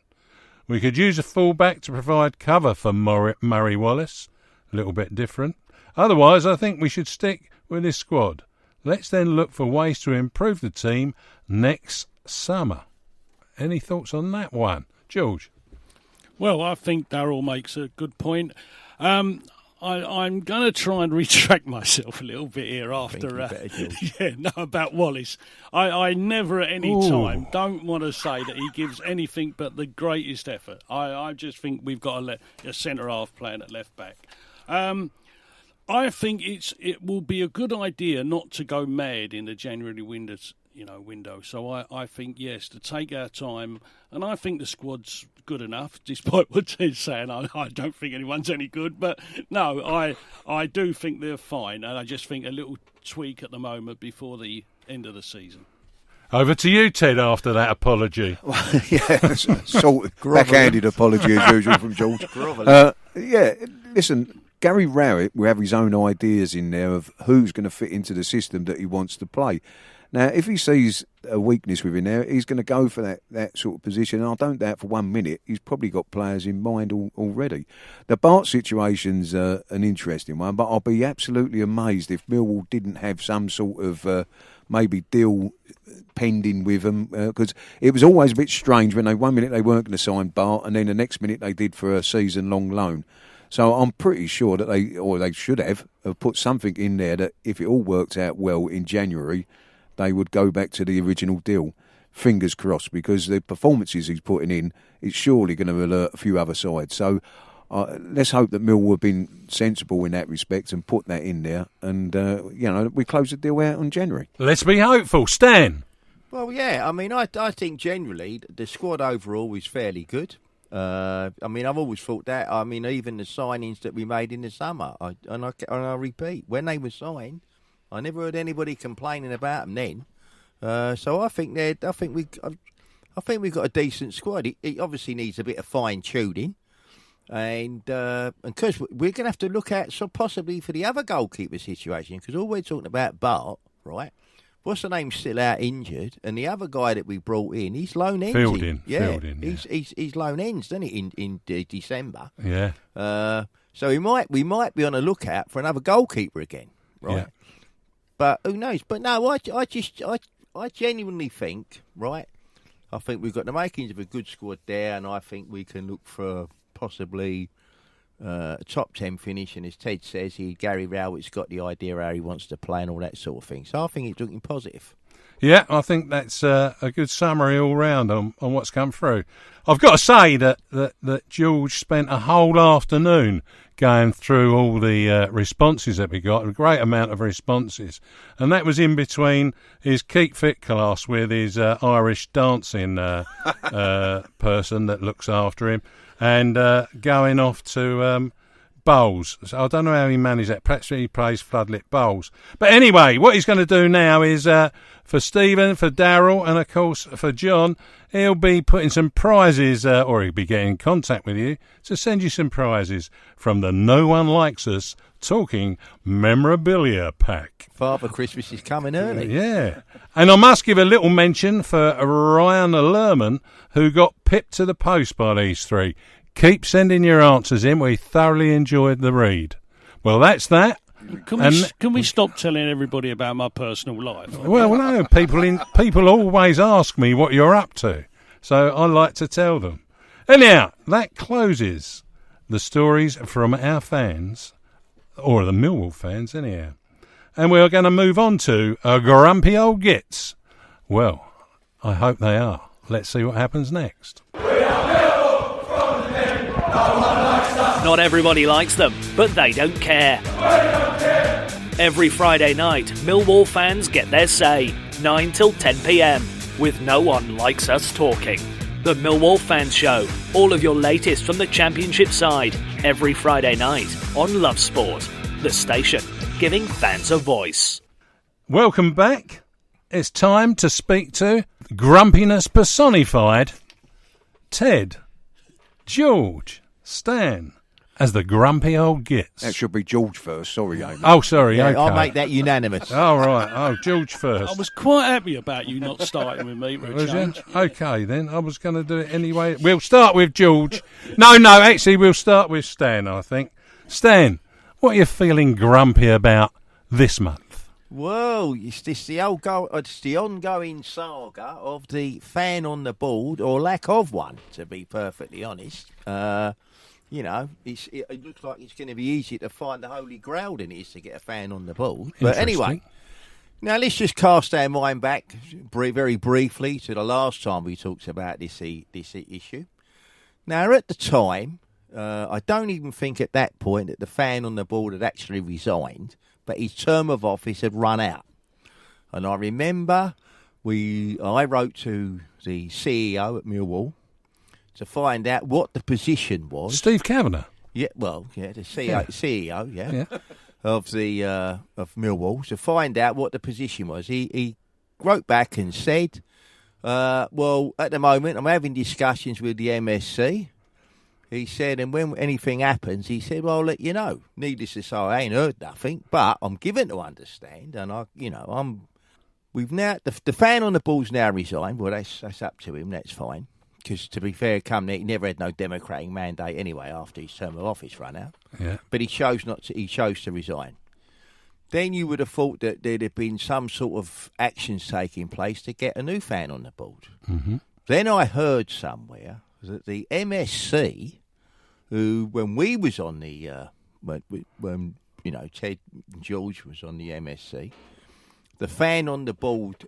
Speaker 2: We could use a fullback to provide cover for Murray Wallace, a little bit different. Otherwise, I think we should stick with this squad. Let's then look for ways to improve the team next summer. Any thoughts on that one? George?
Speaker 5: Well, I think Darryl makes a good point. I'm going to try and retract myself a little bit here after about Wallace. I never at any time don't want to say that he gives anything but the greatest effort. I just think we've got a centre-half playing at left-back. I think it will be a good idea not to go mad in the January window. So I think, yes, to take our time, and I think the squad's good enough, despite what Ted's saying. I don't think anyone's any good, but no, I do think they're fine, and I just think a little tweak at the moment before the end of the season.
Speaker 2: Over to you, Ted, after that apology.
Speaker 4: Sort of backhanded apology as usual from George. Listen, Garry Rowett will have his own ideas in there of who's going to fit into the system that he wants to play. Now, if he sees a weakness within there, he's going to go for that sort of position. And I don't doubt for 1 minute he's probably got players in mind already. The Bart situation's an interesting one, but I'll be absolutely amazed if Millwall didn't have some sort of maybe deal pending with them, because it was always a bit strange when 1 minute they weren't going to sign Bart and then the next minute they did for a season-long loan. So I'm pretty sure that they should have put something in there that if it all worked out well in January, they would go back to the original deal. Fingers crossed, because the performances he's putting in, it's surely going to alert a few other sides. So let's hope that Millwall have been sensible in that respect and put that in there. And, we close the deal out on January.
Speaker 2: Let's be hopeful. Stan?
Speaker 3: Well, yeah, I mean, I think generally the squad overall is fairly good. I mean, I've always thought that. I mean, even the signings that we made in the summer, I repeat, when they were signed, I never heard anybody complaining about them then. So I think we've got a decent squad. It obviously needs a bit of fine tuning, and because we're going to have to look at possibly for the other goalkeeper situation, because all we're talking about Bart, right? What's the name? Still out injured, and the other guy that we brought in, he's loan ends.
Speaker 2: Fielding.
Speaker 3: He's loan ends, doesn't he? In December.
Speaker 2: Yeah.
Speaker 3: So we might be on a lookout for another goalkeeper again, right? Yeah. But who knows? But no, I genuinely think, right? I think we've got the makings of a good squad there, and I think we can look for possibly top 10 finish, and as Ted says, Garry Rowett's got the idea how he wants to play and all that sort of thing. So I think it's looking positive.
Speaker 2: Yeah, I think that's a good summary all round on what's come through. I've got to say that George spent a whole afternoon going through all the responses that we got, a great amount of responses. And that was in between his Keep Fit class with his Irish dancing person that looks after him, and going off to bowls. So I don't know how he managed that. Perhaps he plays floodlit bowls. But anyway, what he's going to do now is, for Stephen, for Darryl, and of course for John, he'll be putting some prizes, or he'll be getting in contact with you to send you some prizes from the No One Likes Us Talking Memorabilia Pack.
Speaker 3: Father Christmas is coming early.
Speaker 2: Yeah. And I must give a little mention for Ryan Lerman, who got pipped to the post by these three. Keep sending your answers in. We thoroughly enjoyed the read. Well, that's that.
Speaker 5: Can we stop telling everybody about my personal life?
Speaker 2: Well, no. People always ask me what you're up to, so I like to tell them. Anyhow, that closes the stories from our fans, or the Millwall fans, anyhow. And we're going to move on to grumpy old gits. Well, I hope they are. Let's see what happens next.
Speaker 8: Not everybody likes them, but they don't care. Every Friday night, Millwall fans get their say, 9 till 10 p.m, with No One Likes Us Talking. The Millwall Fans Show, all of your latest from the Championship side, every Friday night on Love Sport, the station giving fans a voice.
Speaker 2: Welcome back. It's time to speak to grumpiness personified, Ted, George, Stan, as the grumpy old gits.
Speaker 4: That should be George first. Sorry, Eamonn.
Speaker 2: Oh, sorry.
Speaker 3: Yeah,
Speaker 2: okay.
Speaker 3: I'll make that unanimous.
Speaker 2: Oh, right. Oh, George first.
Speaker 5: I was quite happy about you not starting with me for a change.
Speaker 2: Okay, then. I was going to do it anyway. We'll start with George. No, actually, we'll start with Stan, I think. Stan, what are you feeling grumpy about this month?
Speaker 3: Well, it's the ongoing saga of the fan on the board, or lack of one, to be perfectly honest. You know, it looks like it's going to be easy to find the holy grail than it is to get a fan on the board. But anyway, now let's just cast our mind back very briefly to the last time we talked about this issue. Now, at the time, I don't even think at that point that the fan on the board had actually resigned, but his term of office had run out. And I remember I wrote to the CEO at Millwall to find out what the position was.
Speaker 2: Steve Kavanagh.
Speaker 3: Yeah, well, yeah, the CEO, yeah. Of Millwall, to find out what the position was. He wrote back and said, well, at the moment I'm having discussions with the MSC. He said, and when anything happens, he said, well, I'll let you know. Needless to say, I ain't heard nothing, but I'm given to understand, and we've now the fan on the ball's now resigned. Well, that's up to him. That's fine. Because, to be fair, he never had no democratic mandate anyway after his term of office ran out.
Speaker 2: Yeah.
Speaker 3: But he chose to resign. Then you would have thought that there'd have been some sort of actions taking place to get a new fan on the board.
Speaker 2: Mm-hmm.
Speaker 3: Then I heard somewhere that the MSC, who, when we was on the, when Ted and George was on the MSC, the fan on the board,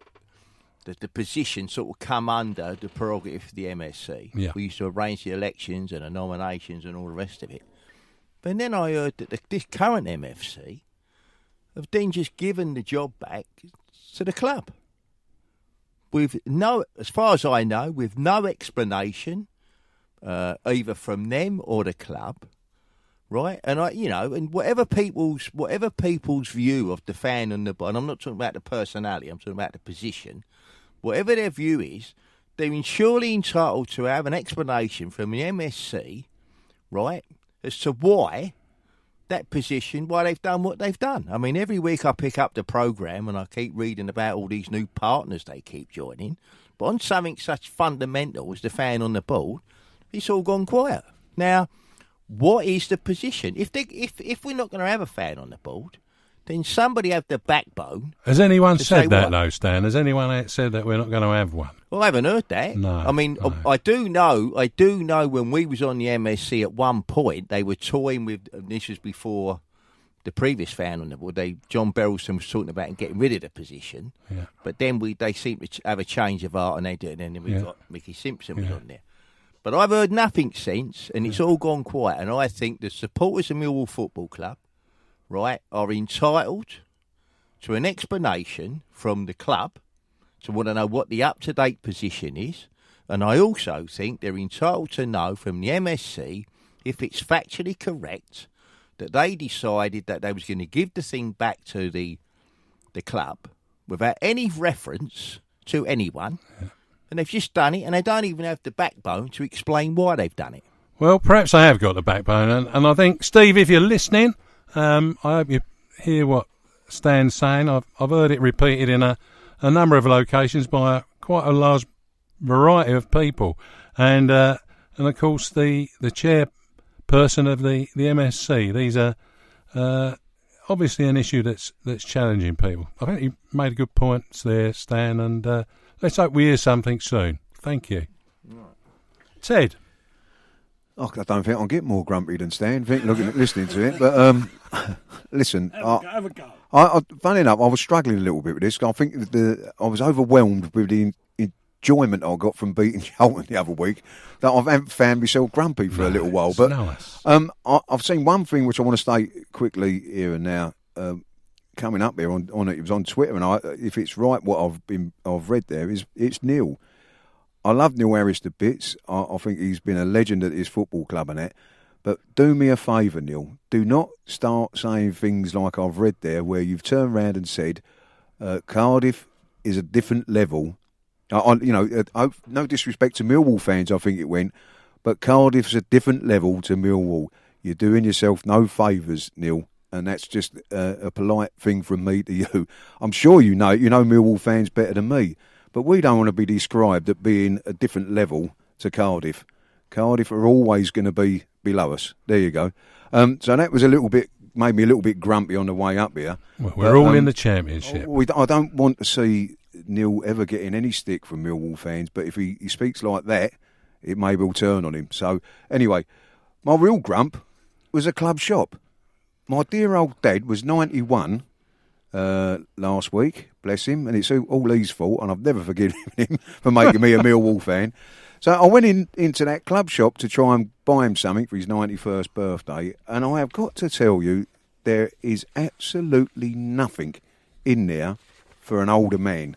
Speaker 3: the position sort of come under the prerogative of the MSC.
Speaker 2: Yeah.
Speaker 3: We used to arrange the elections and the nominations and all the rest of it. But then I heard that this current MFC have then just given the job back to the club. As far as I know, with no explanation, either from them or the club, right? And and whatever people's view of the fan and I'm not talking about the personality, I'm talking about the position. Whatever their view is, they're surely entitled to have an explanation from the MSC, right, as to why that position, why they've done what they've done. I mean, every week I pick up the programme and I keep reading about all these new partners they keep joining, but on something such fundamental as the fan on the board, it's all gone quiet. Now, what is the position? If we're not going to have a fan on the board, then somebody have the backbone.
Speaker 2: Has anyone said that, though, Stan? Has anyone said that we're not going to have one?
Speaker 3: Well, I haven't heard that.
Speaker 2: No.
Speaker 3: I mean,
Speaker 2: no.
Speaker 3: I do know when we was on the MSC at one point, they were toying with, and this was before the previous fan on the board, John Berylson was talking about getting rid of the position.
Speaker 2: Yeah.
Speaker 3: But then they seemed to have a change of heart, and they did, and then we got Mickey Simpson was on there. But I've heard nothing since, and it's all gone quiet. And I think the supporters of Millwall Football Club, right, are entitled to an explanation from the club to want to know what the up-to-date position is. And I also think they're entitled to know from the MSC if it's factually correct that they decided that they was going to give the thing back to the club without any reference to anyone. Yeah. And they've just done it, and they don't even have the backbone to explain why they've done it.
Speaker 2: Well, perhaps they have got the backbone. And I think, Steve, if you're listening, I hope you hear what Stan's saying. I've heard it repeated in a number of locations by quite a large variety of people. And of course, the chairperson of the MSC. These are obviously an issue that's challenging people. I think you made good points there, Stan, and let's hope we hear something soon. Thank you. Right. Ted?
Speaker 4: Oh, I don't think I'll get more grumpy than Stan, listening to it. But listen,
Speaker 5: have a go.
Speaker 4: Funny enough, I was struggling a little bit with this. I think I was overwhelmed with the enjoyment I got from beating Charlton the other week that I haven't found myself grumpy for a little while. But
Speaker 2: nice.
Speaker 4: I've seen one thing which I want to state quickly here and now. Coming up here on it was on Twitter, and if it's right what I've read there it's Neil. I love Neil Harris to bits. I think he's been a legend at his football club and that. But do me a favour, Neil. Do not start saying things like I've read there, where you've turned round and said Cardiff is a different level. No disrespect to Millwall fans, I think it went, but Cardiff's a different level to Millwall. You're doing yourself no favours, Neil. And that's just a polite thing from me to you. I'm sure you know Millwall fans better than me, but we don't want to be described as being a different level to Cardiff. Cardiff are always going to be below us. There you go. So that was made me a little bit grumpy on the way up here.
Speaker 2: Well, we're all in the Championship.
Speaker 4: I don't want to see Neil ever getting any stick from Millwall fans, but if he speaks like that, it may well turn on him. So anyway, my real grump was a club shop. My dear old dad was 91 last week, bless him, and it's all his fault, and I've never forgiven him for making me a Millwall fan. So I went into that club shop to try and buy him something for his 91st birthday, and I have got to tell you, there is absolutely nothing in there for an older man.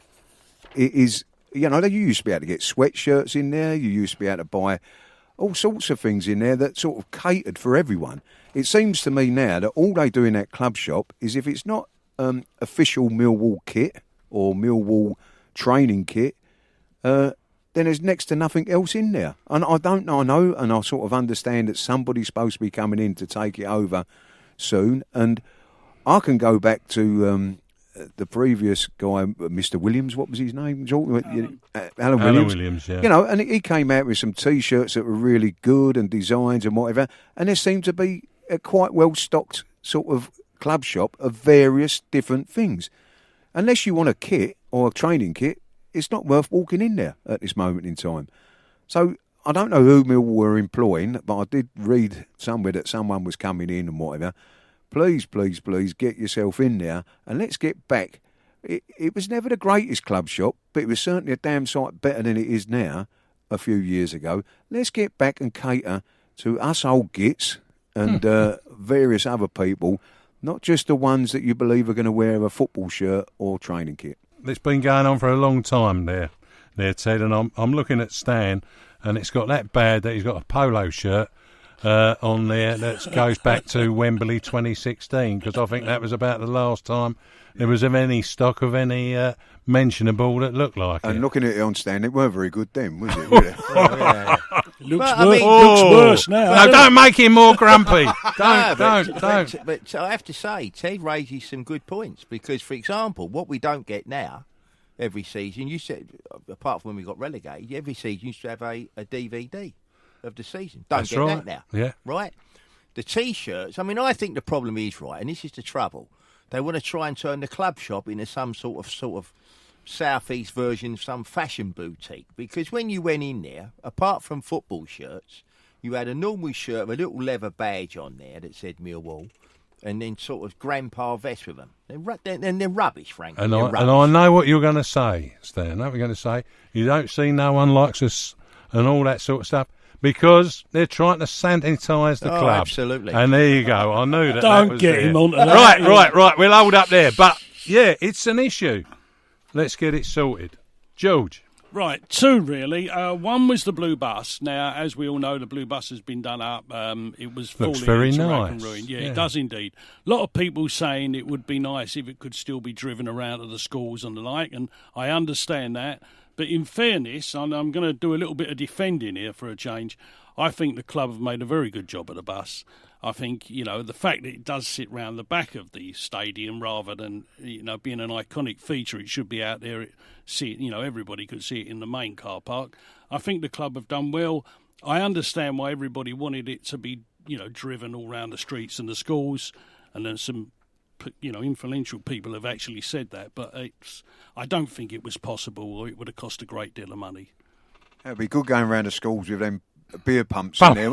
Speaker 4: It is, you used to be able to get sweatshirts in there, you used to be able to buy all sorts of things in there that sort of catered for everyone. It seems to me now that all they do in that club shop is, if it's not official Millwall kit or Millwall training kit, then there's next to nothing else in there. And I know, and I sort of understand that somebody's supposed to be coming in to take it over soon. And I can go back to the previous guy, Mr. Williams, what was his name? Alan
Speaker 2: Williams, yeah.
Speaker 4: And he came out with some T-shirts that were really good and designs and whatever. And there seemed to be a quite well-stocked sort of club shop of various different things. Unless you want a kit or a training kit, it's not worth walking in there at this moment in time. So I don't know who Millwall were employing, but I did read somewhere that someone was coming in and whatever. Please, please, please get yourself in there and let's get back. It was never the greatest club shop, but it was certainly a damn sight better than it is now a few years ago. Let's get back and cater to us old gits and various other people, not just the ones that you believe are going to wear a football shirt or training kit.
Speaker 2: It's been going on for a long time there, Ted, and I'm looking at Stan, and it's got that bad that he's got a polo shirt on there that goes back to Wembley 2016, because I think that was about the last time there was of any stock of any mentionable that looked like
Speaker 4: and
Speaker 2: it.
Speaker 4: looking at it on Stan, it weren't very good then, was it? Really?
Speaker 5: Looks worse now.
Speaker 2: No, don't make him more grumpy. Don't.
Speaker 3: But I have to say, Ted raises some good points, because, for example, what we don't get now every season, you said, apart from when we got relegated, every season you used to have a DVD of the season. Don't get that now.
Speaker 2: Yeah.
Speaker 3: Right? The T-shirts, I mean, I think the problem is, right, and this is the trouble, They want to try and turn the club shop into some sort of southeast version of some fashion boutique. Because when you went in there, apart from football shirts, you had a normal shirt with a little leather badge on there that said Millwall, and then sort of grandpa vest with them. They're rubbish, frankly.
Speaker 2: And I know what you're going to say, Stan. I know what you're going to say. You don't see No One Likes Us and all that sort of stuff because they're trying to sanitise the club.
Speaker 3: Absolutely.
Speaker 2: And there you go. I knew that.
Speaker 5: Don't
Speaker 2: that was
Speaker 5: get
Speaker 2: there.
Speaker 5: him onto that.
Speaker 2: Right. We'll hold up there. But, yeah, it's an issue. Let's get it sorted. George.
Speaker 5: Right, two really. One was the blue bus. Now, as we all know, the blue bus has been done up. It was
Speaker 2: Looks
Speaker 5: falling
Speaker 2: very
Speaker 5: into
Speaker 2: nice.
Speaker 5: rack and ruin. Yeah, it does indeed. A lot of people saying it would be nice if it could still be driven around to the schools and the like, and I understand that. But in fairness, and I'm going to do a little bit of defending here for a change, I think the club have made a very good job of the bus. I think, the fact that it does sit round the back of the stadium rather than, being an iconic feature, it should be out there. Everybody could see it in the main car park. I think the club have done well. I understand why everybody wanted it to be, driven all around the streets and the schools. And then some, influential people have actually said that. But I don't think it was possible, or it would have cost a great deal of money.
Speaker 4: It'd be good going around the schools with them beer pumps in there.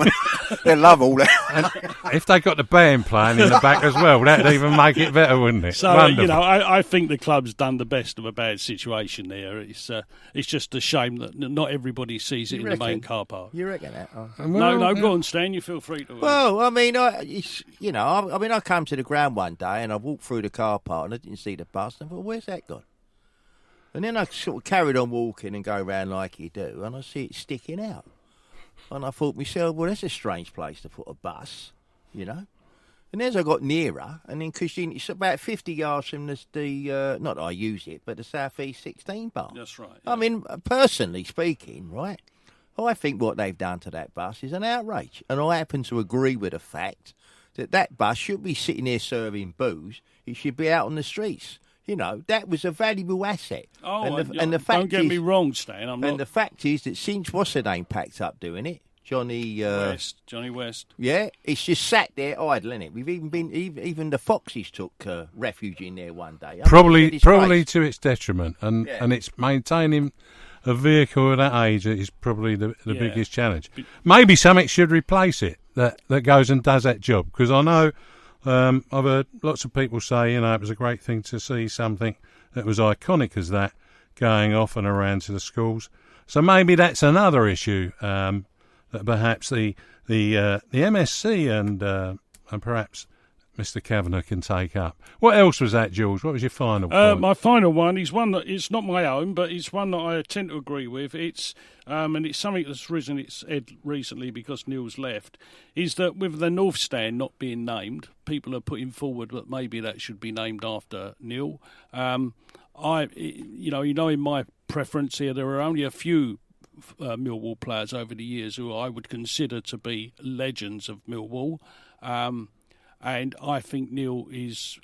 Speaker 4: They love all that.
Speaker 2: And if they got the band playing in the back as well, that'd even make it better, wouldn't it?
Speaker 5: So,
Speaker 2: Wonderful.
Speaker 5: I think the club's done the best of a bad situation there. It's just a shame that not everybody sees it in the main car park.
Speaker 3: You reckon that?
Speaker 5: No, go on, Stan. You feel free to.
Speaker 3: Well, I mean, I come to the ground one day and I walked through the car park and I didn't see the bus. And I thought, where's that gone? And then I sort of carried on walking and go around like you do, and I see it sticking out. And I thought to myself, well, that's a strange place to put a bus, And as I got nearer, and then because it's about 50 yards from the not that I use it, but the South East 16 bar.
Speaker 5: That's right. Yeah.
Speaker 3: I mean, personally speaking, right, I think what they've done to that bus is an outrage. And I happen to agree with the fact that bus should be sitting there serving booze. It should be out on the streets. That was a valuable asset.
Speaker 5: Oh,
Speaker 3: and the fact
Speaker 5: don't get me wrong, Stan.
Speaker 3: The fact is that since what's-her-name packed up doing it, Johnny
Speaker 5: West.
Speaker 3: Yeah, it's just sat there idle, isn't it? We've even the Foxes took refuge in there one day.
Speaker 2: Probably to its detriment, and it's maintaining a vehicle of that age is probably the biggest challenge. Maybe something should replace it that goes and does that job, because I know. I've heard lots of people say, it was a great thing to see something that was iconic as that going off and around to the schools. So maybe that's another issue that perhaps the MSC and perhaps Mr. Kavanagh can take up. What else was that, George? What was your final point?
Speaker 5: My final one is one that it's not my own, but it's one that I tend to agree with. It's and it's something that's risen its head recently because Neil's left. Is that with the North Stand not being named, people are putting forward that maybe that should be named after Neil. In my preference here, there are only a few Millwall players over the years who I would consider to be legends of Millwall. And I think Neil is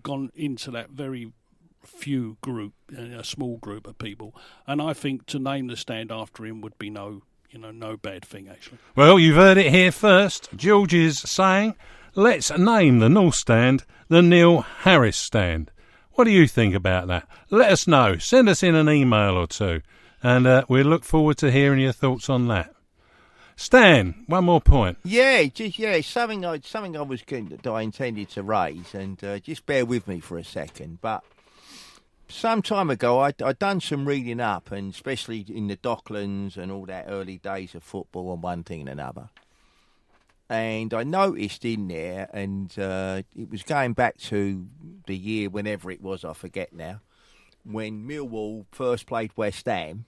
Speaker 5: gone into that very few group, a small group of people. And I think to name the stand after him would be no bad thing, actually.
Speaker 2: Well, you've heard it here first. George is saying, let's name the North Stand the Neil Harris Stand. What do you think about that? Let us know. Send us in an email or two. And we'll look forward to hearing your thoughts on that. Stan, one more point.
Speaker 3: Something I intended to raise, and just bear with me for a second. But some time ago, I'd done some reading up, and especially in the Docklands and all that early days of football and one thing and another. And I noticed in there, and it was going back to the year, whenever it was, I forget now, when Millwall first played West Ham,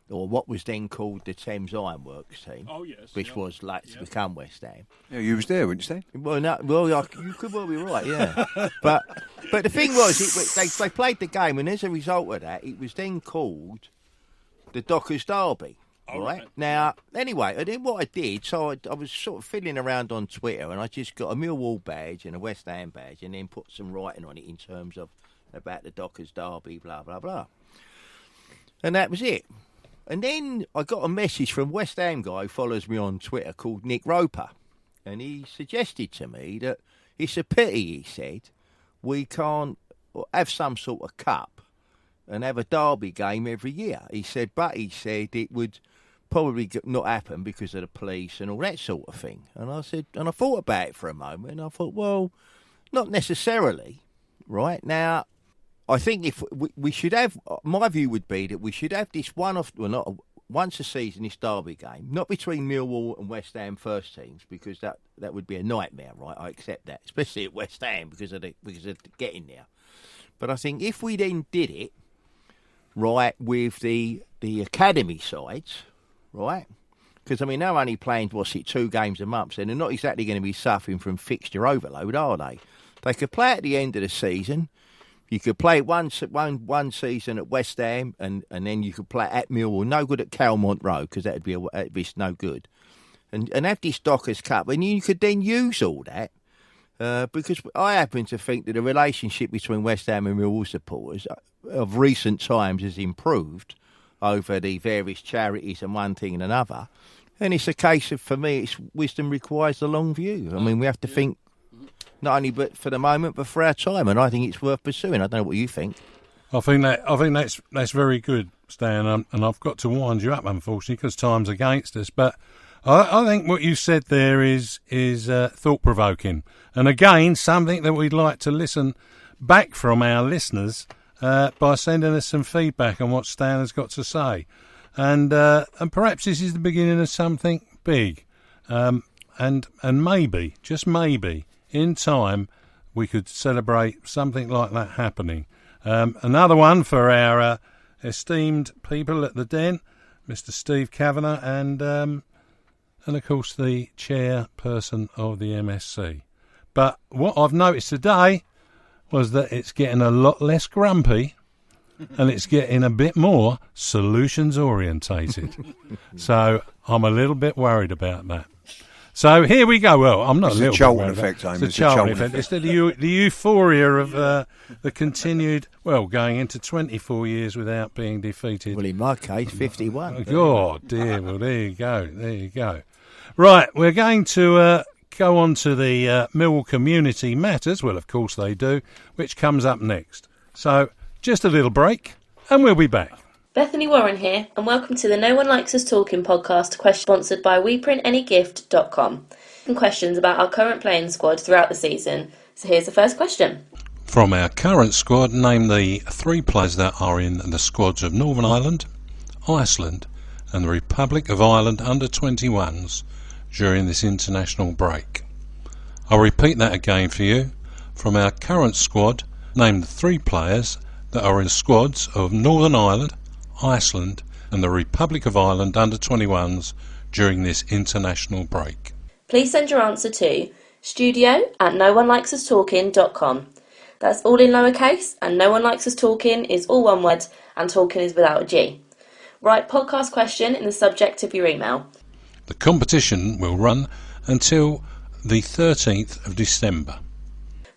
Speaker 3: or what was then called the Thames Ironworks team.
Speaker 5: Oh, yes.
Speaker 3: Which was to become West Ham.
Speaker 4: Yeah, you was there, weren't you, Stan?
Speaker 3: You could well be right, yeah. but the thing was, they played the game, and as a result of that, it was then called the Dockers Derby.
Speaker 5: Oh,
Speaker 3: right? Now, anyway, and then what I did, so I was sort of fiddling around on Twitter, and I just got a Millwall badge and a West Ham badge, and then put some writing on it in terms of about the Dockers Derby, blah, blah, blah. And that was it. And then I got a message from a West Ham guy who follows me on Twitter called Nick Roper. And he suggested to me that it's a pity, he said, we can't have some sort of cup and have a derby game every year. He said it would probably not happen because of the police and all that sort of thing. And I thought about it for a moment, and I thought, well, not necessarily, right? Now, I think if we should have, my view would be that we should have this once a season, this derby game, not between Millwall and West Ham first teams, because that would be a nightmare, right? I accept that, especially at West Ham because of getting there. But I think if we then did it, right, with the academy sides, right? Because, I mean, they're only playing, 2 games a month, so they're not exactly going to be suffering from fixture overload, are they? They could play at the end of the season. You could play one season at West Ham, and then you could play at Millwall. No good at Calmont Road, because that'd be no good. And have this Dockers Cup, and you could then use all that. Because I happen to think that the relationship between West Ham and Millwall supporters of recent times has improved over the various charities and one thing and another. And it's a case of, for me, wisdom requires the long view. I mean, we have to think not only but for the moment, but for our time, and I think it's worth pursuing. I don't know what you think.
Speaker 2: I think that's very good, Stan, and I've got to wind you up, unfortunately, because time's against us. But I think what you said there is thought-provoking, and again, something that we'd like to listen back from our listeners by sending us some feedback on what Stan has got to say, and perhaps this is the beginning of something big, and maybe, just maybe, in time, we could celebrate something like that happening. Another one for our esteemed people at the Den, Mr. Steve Kavanagh, and of course the chairperson of the MSC. But what I've noticed today was that it's getting a lot less grumpy, and it's getting a bit more solutions orientated. So I'm a little bit worried about that. So here we go. Well, I'm not
Speaker 4: it's
Speaker 2: a little
Speaker 4: bit Charlton
Speaker 2: worried
Speaker 4: effect,
Speaker 2: about
Speaker 4: Eamonn.
Speaker 2: It's the Charlton effect. It's the euphoria of the continued, going into 24 years without being defeated.
Speaker 3: Well, in my case, 51.
Speaker 2: Oh, dear. Well, there you go. There you go. Right, we're going to go on to the Millwall Community Matters. Well, of course they do, which comes up next. So just a little break, and we'll be back.
Speaker 1: Bethany Warren here, and welcome to the No One Likes Us Talking podcast, sponsored by WePrintAnyGift.com. And questions about our current playing squad throughout the season. So here's the first question.
Speaker 2: From our current squad, name the 3 players that are in the squads of Northern Ireland, Iceland, and the Republic of Ireland under-21s during this international break. I'll repeat that again for you. From our current squad, name the 3 players that are in squads of Northern Ireland, Iceland, and the Republic of Ireland under-21s during this international break.
Speaker 1: Please send your answer to studio@noonelikesUsTalking.com. That's all in lowercase, and No One Likes Us Talking is all one word, and talking is without a G. Write podcast question in the subject of your email.
Speaker 2: The competition will run until the 13th of December.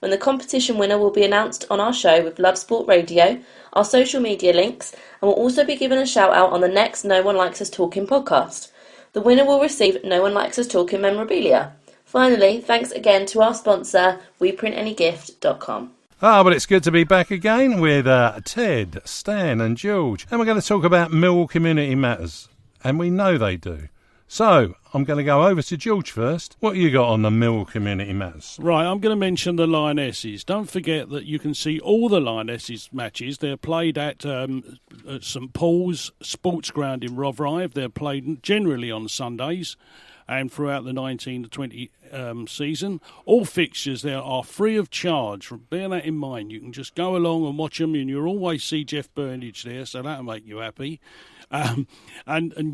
Speaker 1: When the competition winner will be announced on our show with Love Sport Radio, our social media links, and will also be given a shout out on the next No One Likes Us Talking podcast. The winner will receive No One Likes Us Talking memorabilia. Finally, thanks again to our sponsor, WePrintAnyGift.com.
Speaker 2: But it's good to be back again with Ted, Stan and George. And we're going to talk about Millwall Community Matters. And we know they do. So, I'm going to go over to George first. What you got on the Millwall Community Matters?
Speaker 5: Right, I'm going to mention the Lionesses. Don't forget that you can see all the Lionesses matches. They're played at St Paul's Sports Ground in Rotherhithe. They're played generally on Sundays and throughout the 19-20 season. All fixtures there are free of charge. Bear that in mind. You can just go along and watch them, and you'll always see Jeff Burnage there, so that'll make you happy. And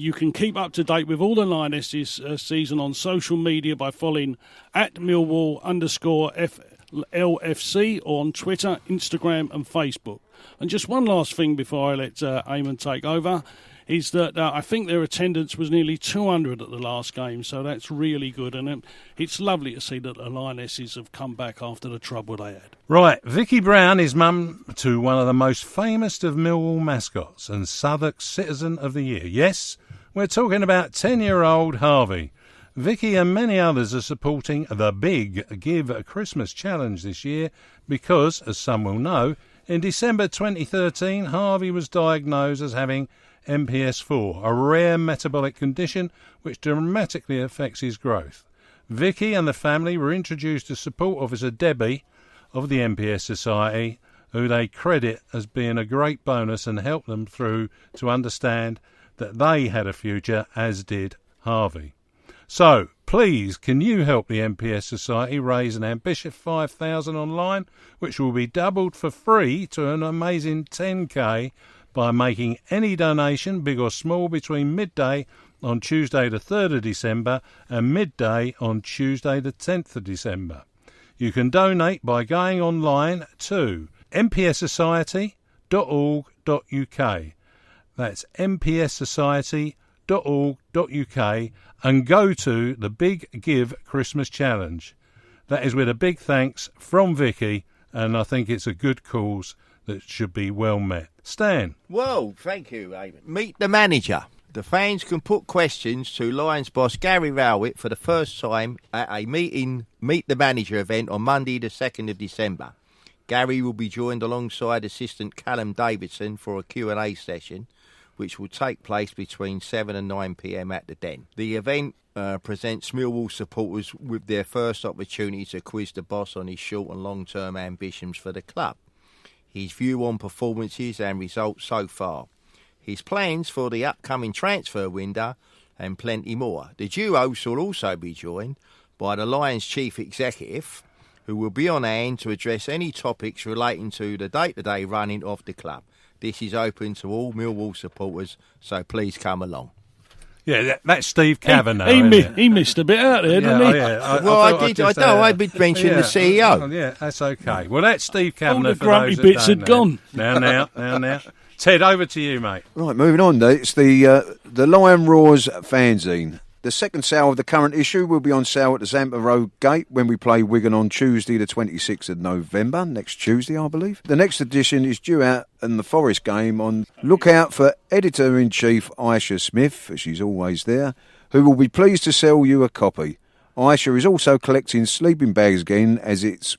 Speaker 5: you can keep up to date with all the Lionesses season on social media by following @Millwall_LFC on Twitter, Instagram and Facebook. And just one last thing before I let Eamonn take over is that I think their attendance was nearly 200 at the last game, so that's really good. And it's lovely to see that the Lionesses have come back after the trouble they had.
Speaker 2: Right, Vicky Brown is mum to one of the most famous of Millwall mascots and Southwark Citizen of the Year. Yes, we're talking about 10-year-old Harvey. Vicky and many others are supporting the Big Give Christmas Challenge this year because, as some will know, in December 2013, Harvey was diagnosed as having MPS 4, a rare metabolic condition which dramatically affects his growth. Vicky and the family were introduced to support officer Debbie of the MPS Society, who they credit as being a great bonus and helped them through to understand that they had a future, as did Harvey. So, please, can you help the MPS Society raise an ambitious $5,000 online, which will be doubled for free to an amazing $10,000 by making any donation, big or small, between midday on Tuesday the 3rd of December and midday on Tuesday the 10th of December. You can donate by going online to mpssociety.org.uk. That's mpssociety.org.uk and go to the Big Give Christmas Challenge. That is with a big thanks from Vicky, and I think it's a good cause that should be well met. Stan.
Speaker 3: Well, thank you, Eamonn. Meet the manager. The fans can put questions to Lions boss Garry Rowett for the first time at a Meet the Manager event on Monday the 2nd of December. Garry will be joined alongside assistant Callum Davidson for a Q&A session, which will take place between 7 and 9 p.m. at the Den. The event presents Millwall supporters with their first opportunity to quiz the boss on his short and long-term ambitions for the club, his view on performances and results so far, his plans for the upcoming transfer window, and plenty more. The duo shall also be joined by the Lions chief executive, who will be on hand to address any topics relating to the day-to-day running of the club. This is open to all Millwall supporters, so please come along.
Speaker 2: Yeah, that's Steve Kavanagh.
Speaker 5: He missed a bit out there, didn't he?
Speaker 3: Yeah, I did mention the CEO.
Speaker 2: Oh, yeah, that's okay. Well, that's Steve Kavanagh.
Speaker 5: All the grumpy bits had gone.
Speaker 2: Now. Ted, over to you, mate.
Speaker 4: Right, moving on. It's the Lion Roars fanzine. The second sale of the current issue will be on sale at the Zampa Road Gate when we play Wigan on Tuesday the 26th of November, next Tuesday I believe. The next edition is due out in the Forest game on. Look out for Editor-in-Chief Aisha Smith, she's always there, who will be pleased to sell you a copy. Aisha is also collecting sleeping bags again as it's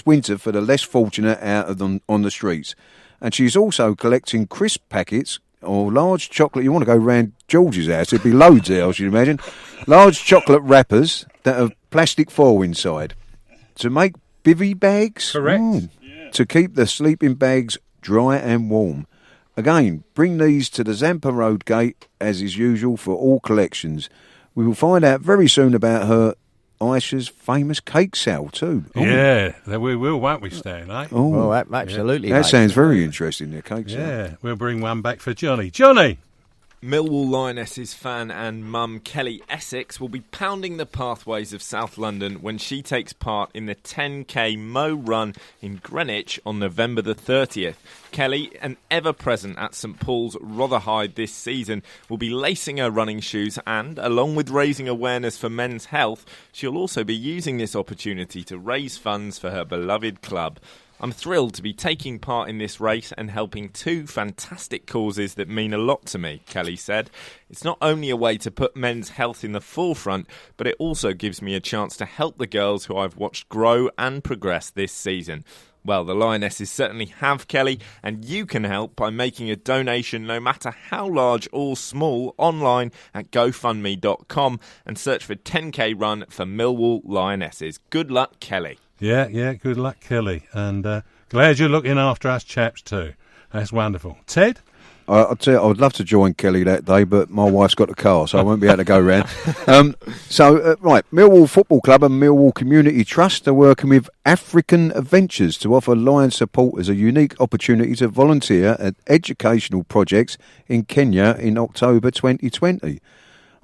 Speaker 4: winter for the less fortunate out of them on the streets. And she's also collecting crisp packets or large chocolate. You want to go round George's house, there'd be loads there, I should imagine. Large chocolate wrappers that have plastic foil inside to make bivvy bags.
Speaker 2: Correct.
Speaker 4: To keep the sleeping bags dry and warm. Again, bring these to the Zampa Road Gate as is usual for all collections. We will find out very soon about her Aisha's famous cake sale too.
Speaker 2: Yeah, we will, won't we, Stan? Eh?
Speaker 3: Oh, absolutely.
Speaker 4: That sounds very interesting, the cake sale.
Speaker 2: Yeah, we'll bring one back for Johnny. Johnny!
Speaker 6: Millwall Lionesses fan and mum Kelly Essex will be pounding the pathways of South London when she takes part in the 10k Mo Run in Greenwich on November the 30th. Kelly, an ever-present at St Paul's Rotherhithe this season, will be lacing her running shoes and, along with raising awareness for men's health, she'll also be using this opportunity to raise funds for her beloved club. I'm thrilled to be taking part in this race and helping two fantastic causes that mean a lot to me, Kelly said. It's not only a way to put men's health in the forefront, but it also gives me a chance to help the girls who I've watched grow and progress this season. Well, the Lionesses certainly have, Kelly, and you can help by making a donation no matter how large or small online at GoFundMe.com and search for 10k Run for Millwall Lionesses. Good luck, Kelly.
Speaker 2: Yeah, good luck, Kelly. And glad you're looking after us chaps too. That's wonderful. Ted?
Speaker 4: I'll tell you, I would love to join Kelly that day, but my wife's got a car, so I won't be able to go round. Right, Millwall Football Club and Millwall Community Trust are working with African Adventures to offer Lions supporters a unique opportunity to volunteer at educational projects in Kenya in October 2020.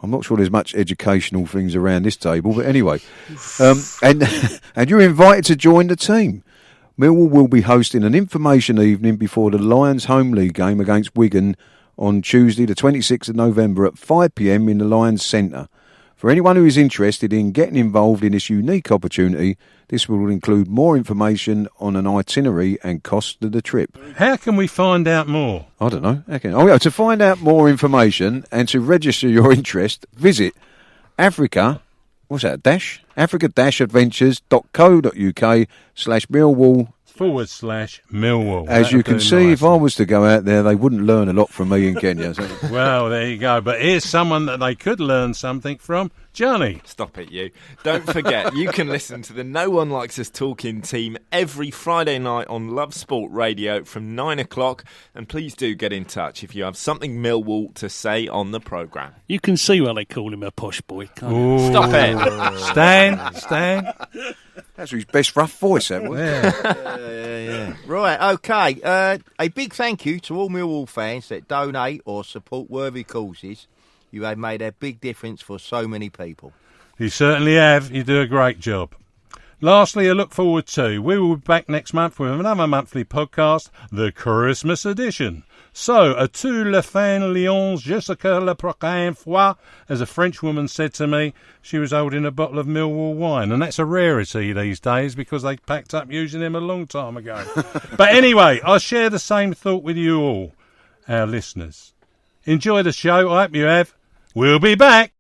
Speaker 4: I'm not sure there's much educational things around this table, but anyway. And you're invited to join the team. Millwall will be hosting an information evening before the Lions home league game against Wigan on Tuesday the 26th of November at 5 p.m. in the Lions Centre. For anyone who is interested in getting involved in this unique opportunity, this will include more information on an itinerary and cost of the trip.
Speaker 2: How can we find out more?
Speaker 4: I don't know. To find out more information and to register your interest, visit Africa what's that, dash? Africa-adventures.co.uk/Millwall
Speaker 2: /Millwall.
Speaker 4: As you can see, if I was to go out there, they wouldn't learn a lot from me and Kenya. So.
Speaker 2: Well, there you go. But here's someone that they could learn something from. Johnny.
Speaker 6: Stop it, you. Don't forget, you can listen to the No One Likes Us Talking team every Friday night on Love Sport Radio from 9 o'clock. And please do get in touch if you have something Millwall to say on the programme.
Speaker 5: You can see why they call him a posh boy, can't you?
Speaker 2: Ooh.
Speaker 6: Stop it.
Speaker 2: Stan.
Speaker 4: That's his best rough voice, that was.
Speaker 3: Yeah. Right, OK. A big thank you to all Millwall fans that donate or support worthy causes. You have made a big difference for so many people.
Speaker 2: You certainly have. You do a great job. Lastly, I look forward to, we will be back next month with another monthly podcast, the Christmas edition. So, à tous les fans Lyons, jusqu'à la prochaine fois, as a French woman said to me, she was holding a bottle of Millwall wine, and that's a rarity these days because they packed up using them a long time ago. But anyway, I share the same thought with you all, our listeners. Enjoy the show, I hope you have. We'll be back.